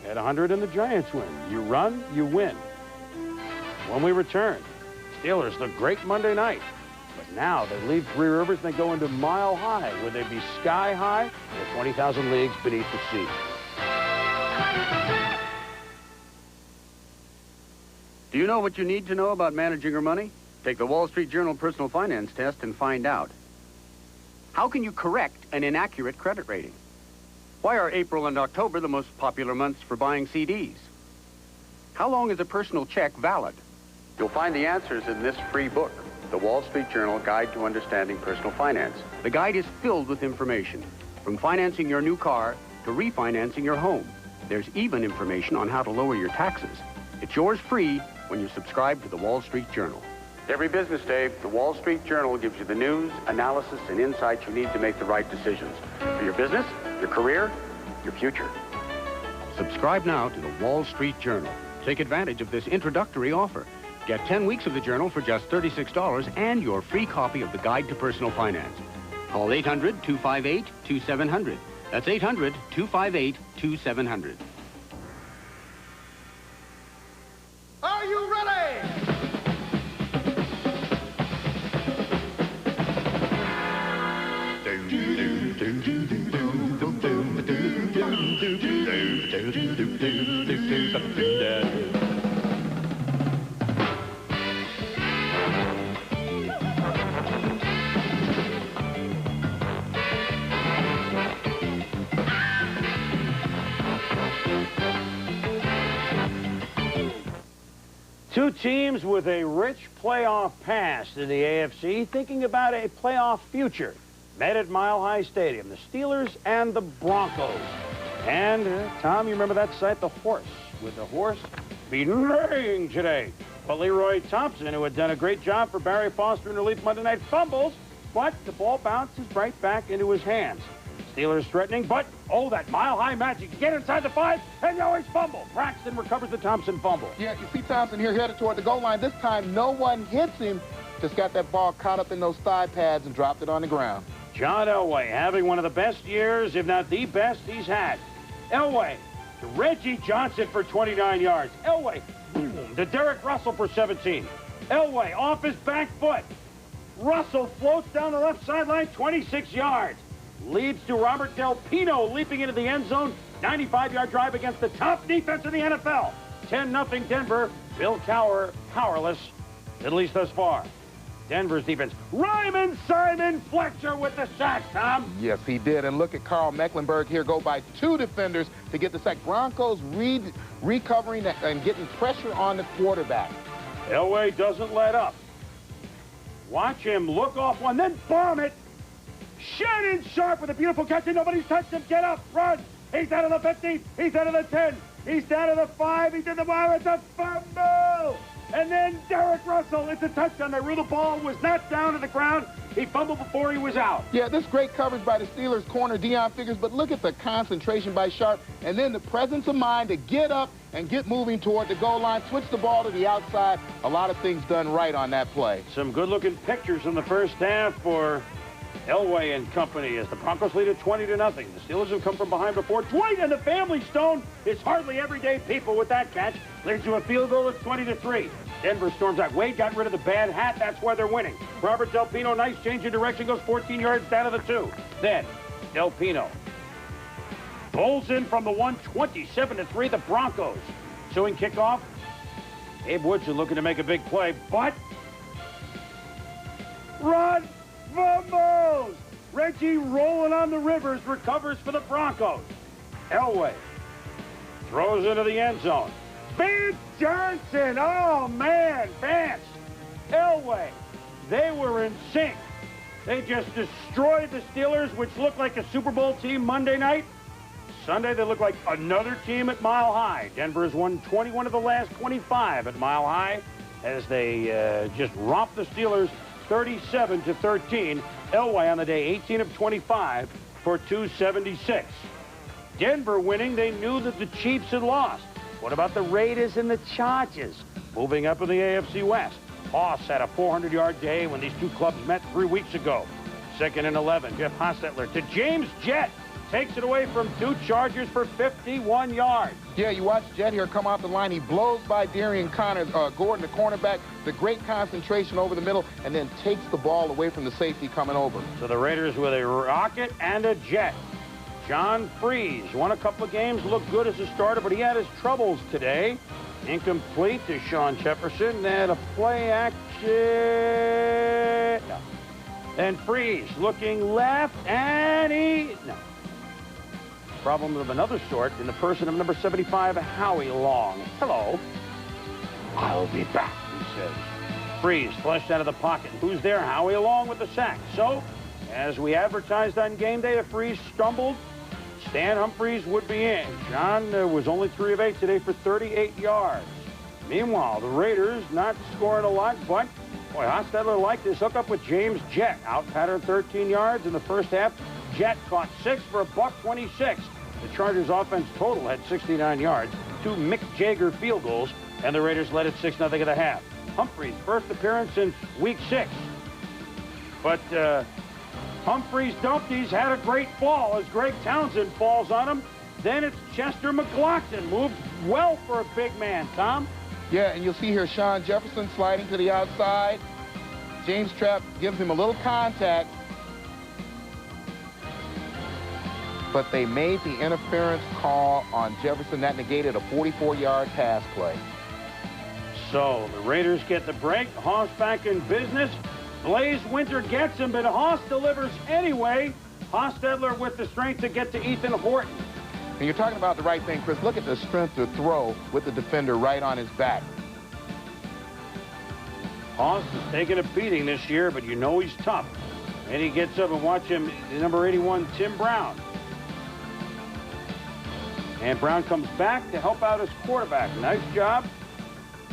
had 100 in the Giants win. You run, you win. When we return, Steelers look great Monday night. But now they leave Three Rivers and they go into Mile High, where they be sky high or 20,000 leagues beneath the sea.
Do you know what you need to know about managing your money? Take the Wall Street Journal Personal Finance Test and find out. How can you correct an inaccurate credit rating? Why are April and October the most popular months for buying CDs? How long is a personal check valid? You'll find the answers in this free book, The Wall Street Journal Guide to Understanding Personal Finance. The guide is filled with information, from financing your new car to refinancing your home. There's even information on how to lower your taxes. It's yours free when you subscribe to the Wall Street Journal. Every business day, the Wall Street Journal gives you the news, analysis, and insights you need to make the right decisions for your business, your career, your future. Subscribe now to the Wall Street Journal. Take advantage of this introductory offer. Get 10 weeks of the Journal for just $36 and your free copy of the Guide to Personal Finance. Call 800-258-2700. That's 800-258-2700.
Are you ready?
Two teams with a rich playoff past in the AFC thinking about a playoff future. Met at Mile High Stadium, the Steelers and the Broncos. And, Tom, you remember that sight, the horse, with the horse be neighing today. But Leroy Thompson, who had done a great job for Barry Foster in relief Monday Night, fumbles, but the ball bounces right back into his hands. Steelers threatening, but, oh, that mile-high magic. Get inside the 5, and now he's fumbled. Braxton recovers the Thompson fumble.
Yeah, you see Thompson here headed toward the goal line. This time, no one hits him. Just got that ball caught up in those thigh pads and dropped it on the ground.
John Elway having one of the best years, if not the best he's had. Elway to Reggie Johnson for 29 yards. Elway boom, to Derek Russell for 17. Elway off his back foot. Russell floats down the left sideline, 26 yards. Leads to Robert Del Pino leaping into the end zone. 95-yard drive against the top defense in the NFL. 10-0 Denver. Bill Cowher powerless, at least thus far. Denver's defense. Ryman Simon Fletcher with the sack, Tom.
Yes, he did. And look at Carl Mecklenburg here go by 2 defenders to get the sack. Broncos recovering and getting pressure on the quarterback.
Elway doesn't let up. Watch him look off one, then bomb it. Shannon Sharp with a beautiful catch, and nobody's touched him. Get up, run. He's out of the 15. He's out of the 10. He's down to the 5. He's in the mile. It's a fumble. And then Derek Russell, it's a touchdown. They ruled the ball was not down to the ground. He fumbled before he was out.
Yeah, this great coverage by the Steelers corner, Deion Figures, but look at the concentration by Sharp, and then the presence of mind to get up and get moving toward the goal line, switch the ball to the outside. A lot of things done right on that play.
Some good-looking pictures in the first half for Elway and company as the Broncos lead at 20-0. The Steelers have come from behind before. Dwight and the Family Stone is hardly everyday people with that catch. Leads to a field goal. It's 20-3. Denver storms out. Wade got rid of the bad hat. That's why they're winning. Robert Del Pino, nice change of direction, goes 14 yards down to the 2. Then Del Pino bowls in from the 1, 27-3. The Broncos suing kickoff. Abe Woodson looking to make a big play, but run. Fumbles! Reggie rolling on the Rivers recovers for the Broncos. Elway throws into the end zone. Vance Johnson! Oh, man, Vance. Elway, they were in sync. They just destroyed the Steelers, which looked like a Super Bowl team Monday night. Sunday, they look like another team at Mile High. Denver has won 21 of the last 25 at Mile High as they just romped the Steelers 37-13. Elway on the day, 18 of 25 for 276. Denver winning, they knew that the Chiefs had lost. What about the Raiders and the Chargers? Moving up in the AFC West. Hoss had a 400-yard day when these two clubs met 3 weeks ago. 2nd and 11, Jeff Hostetler to James Jett. Takes it away from 2 Chargers for 51 yards.
Yeah, you watch Jett here come off the line. He blows by Darian Gordon, the cornerback. The great concentration over the middle, and then takes the ball away from the safety coming over.
So the Raiders with a rocket and a jet. John Freeze won a couple of games, looked good as a starter, but he had his troubles today. Incomplete to Sean Jefferson. They had a play action. No. And Freeze looking left, and no. Problem of another sort in the person of number 75, Howie Long. Hello. I'll be back, he says. Freeze flushed out of the pocket. Who's there? Howie Long with the sack. So, as we advertised on game day, if Freeze stumbled, Stan Humphries would be in. John was only 3 of 8 today for 38 yards. Meanwhile, the Raiders not scoring a lot, but boy, Hostetler liked his hookup with James Jett. Out patterned 13 yards in the first half. Jett caught 6 for a $126. The Chargers offense total had 69 yards, 2 Mick Jagger field goals, and the Raiders led it 6-0 at the half. Humphreys' first appearance since week 6. But Humphreys Dumpties had a great fall as Greg Townsend falls on him. Then it's Chester McLaughlin, moved well for a big man, Tom.
Yeah, and you'll see here Sean Jefferson sliding to the outside. James Trapp gives him a little contact. But they made the interference call on Jefferson. That negated a 44-yard pass play.
So the Raiders get the break. Hoss back in business. Blaze Winter gets him, but Hoss delivers anyway. Hostetler with the strength to get to Ethan Horton.
And you're talking about the right thing, Chris. Look at the strength to throw with the defender right on his back.
Hoss is taking a beating this year, but you know he's tough. And he gets up and watch him, number 81, Tim Brown. And Brown comes back to help out his quarterback. Nice job.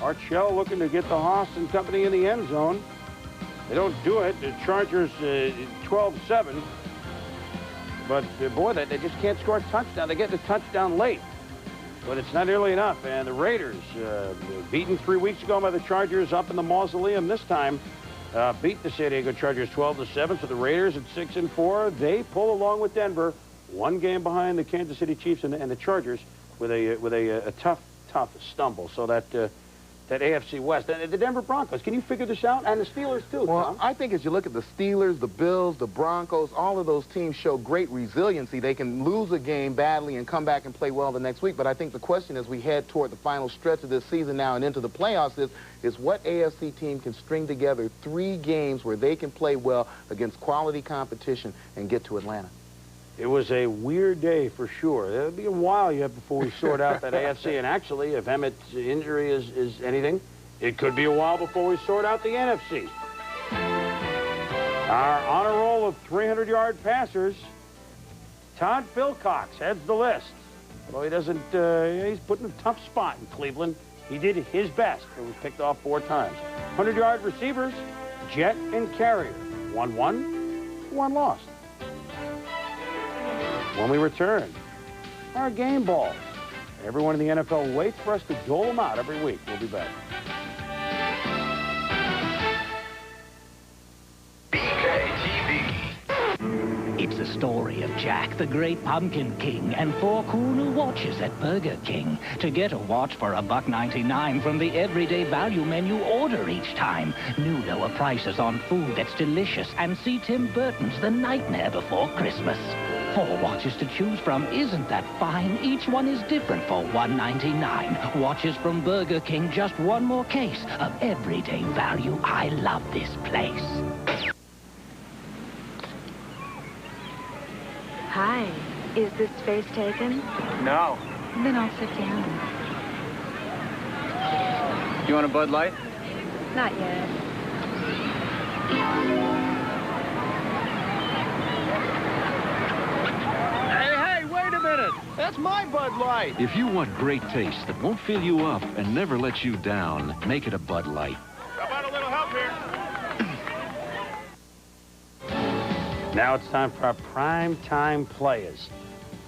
Art Shell looking to get the Hoss and company in the end zone. They don't do it. The Chargers 12-7. But, boy, they just can't score a touchdown. They get the touchdown late. But it's not nearly enough. And the Raiders, beaten 3 weeks ago by the Chargers up in the Mausoleum this time, beat the San Diego Chargers 12-7. So the Raiders at 6-4. They pull along with Denver, 1 game behind the Kansas City Chiefs and the Chargers with a tough stumble. So that AFC West. The Denver Broncos, can you figure this out? And the Steelers, too,
Well,
Tom.
I think as you look at the Steelers, the Bills, the Broncos, all of those teams show great resiliency. They can lose a game badly and come back and play well the next week. But I think the question as we head toward the final stretch of this season now and into the playoffs is what AFC team can string together 3 games where they can play well against quality competition and get to Atlanta.
It was a weird day for sure. It'll be a while yet before we sort out that AFC. And actually, if Emmett's injury is anything, it could be a while before we sort out the NFC. Our honor roll of 300-yard passers, Todd Philcox heads the list. Although he doesn't, he's put in a tough spot in Cleveland. He did his best and was picked off 4 times. 100-yard receivers, Jet and Carrier. 1 won, 1 lost. When we return, our game balls. Everyone in the NFL waits for us to dole them out every week. We'll be back.
It's the story of Jack, the Great Pumpkin King, and 4 cool new watches at Burger King. To get a watch for $1.99 from the everyday value menu, order each time. New lower prices on food that's delicious, and see Tim Burton's The Nightmare Before Christmas. 4 watches to choose from. Isn't that fine? Each one is different for $1.99. Watches from Burger King, just 1 more case of everyday value. I love this place.
Hi. Is this space taken?
No.
Then I'll sit down.
You want a Bud Light?
Not yet.
Hey, wait a minute. That's my Bud Light.
If you want great taste that won't fill you up and never let you down, make it a Bud Light.
How about a little help here?
Now it's time for our prime time players.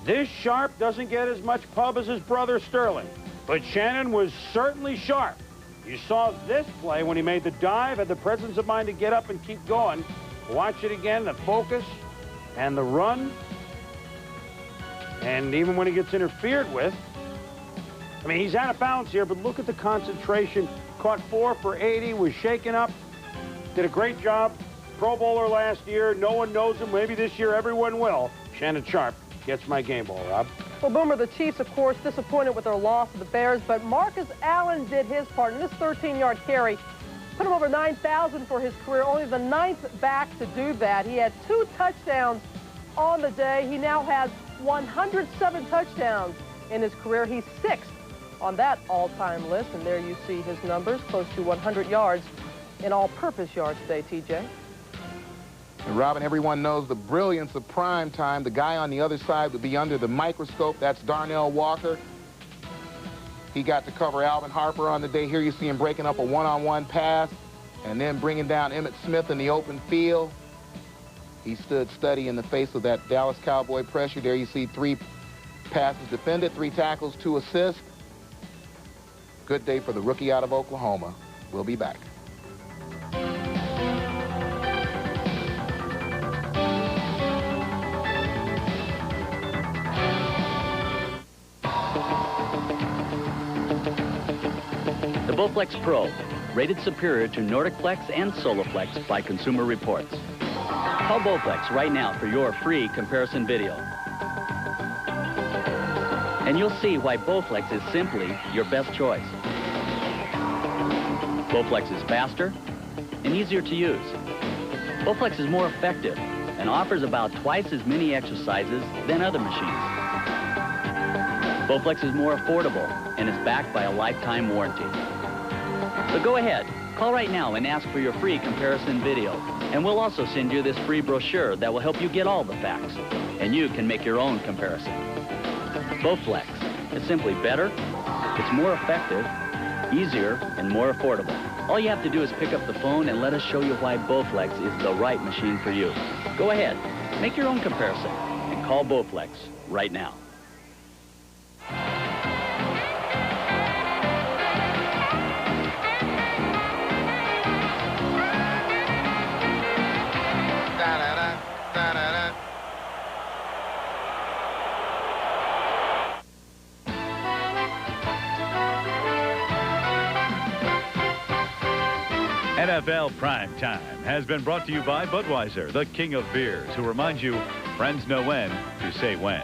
This Sharp doesn't get as much pub as his brother Sterling, but Shannon was certainly sharp. You saw this play when he made the dive, had the presence of mind to get up and keep going. Watch it again, the focus and the run. And even when he gets interfered with, I mean, he's out of bounds here, but look at the concentration. Caught 4 for 80, was shaken up, did a great job. Pro Bowler last year. No one knows him. Maybe this year everyone will. Shannon Sharp gets my game ball, Rob.
Well, Boomer, the Chiefs, of course, disappointed with their loss to the Bears, but Marcus Allen did his part in this 13-yard carry. Put him over 9,000 for his career, only the 9th back to do that. He had 2 touchdowns on the day. He now has 107 touchdowns in his career. He's 6th on that all-time list, and there you see his numbers, close to 100 yards in all-purpose yards today, TJ.
And Robin, everyone knows the brilliance of prime time. The guy on the other side would be under the microscope. That's Darnell Walker. He got to cover Alvin Harper on the day. Here you see him breaking up a one-on-one pass and then bringing down Emmitt Smith in the open field. He stood steady in the face of that Dallas Cowboy pressure. There you see 3 passes defended, 3 tackles, 2 assists. Good day for the rookie out of Oklahoma. We'll be back.
The Bowflex Pro, rated superior to Nordicflex and Soloflex by Consumer Reports. Call Bowflex right now for your free comparison video. And you'll see why Bowflex is simply your best choice. Bowflex is faster and easier to use. Bowflex is more effective and offers about twice as many exercises than other machines. Bowflex is more affordable and is backed by a lifetime warranty. So go ahead, call right now and ask for your free comparison video. And we'll also send you this free brochure that will help you get all the facts. And you can make your own comparison. Bowflex is simply better, it's more effective, easier, and more affordable. All you have to do is pick up the phone and let us show you why Bowflex is the right machine for you. Go ahead, make your own comparison, and call Bowflex right now.
NFL Prime Time has been brought to you by Budweiser, the king of beers, who reminds you, friends know when to say when.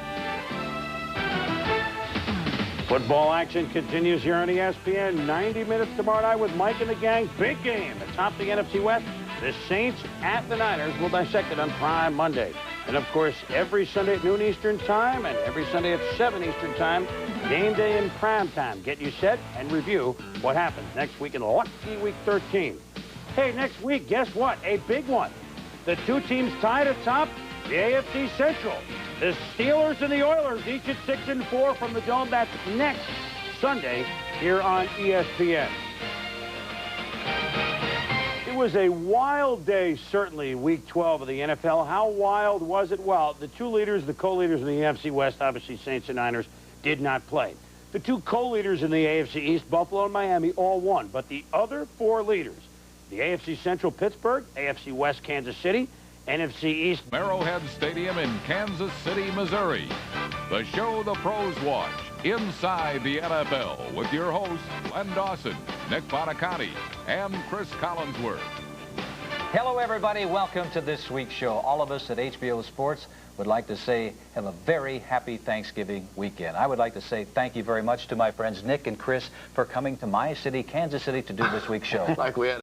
Football action continues here on ESPN. 90 minutes tomorrow night with Mike and the gang. Big game atop the NFC West. The Saints at the Niners. We'll dissect it on Prime Monday. And, of course, every Sunday at noon Eastern Time and every Sunday at 7 Eastern Time, game day in Prime Time. Get you set and review what happens next week in Lucky Week 13. Hey, next week, guess what? A big one. The 2 teams tied atop the AFC Central. The Steelers and the Oilers, each at 6-4 from the Dome. That's next Sunday here on ESPN. It was a wild day, certainly, Week 12 of the NFL. How wild was it? Well, the 2 leaders, the co-leaders in the NFC West, obviously Saints and Niners, did not play. The 2 co-leaders in the AFC East, Buffalo and Miami, all won. But the other 4 leaders, the AFC Central, Pittsburgh, AFC West, Kansas City, NFC East,
Arrowhead Stadium in Kansas City, Missouri. The show the pros watch, Inside the NFL, with your hosts, Len Dawson, Nick Bonacati, and Chris Collinsworth.
Hello, everybody. Welcome to this week's show. All of us at HBO Sports would like to say have a very happy Thanksgiving weekend. I would like to say thank you very much to my friends Nick and Chris for coming to my city, Kansas City, to do this week's show.
Like we had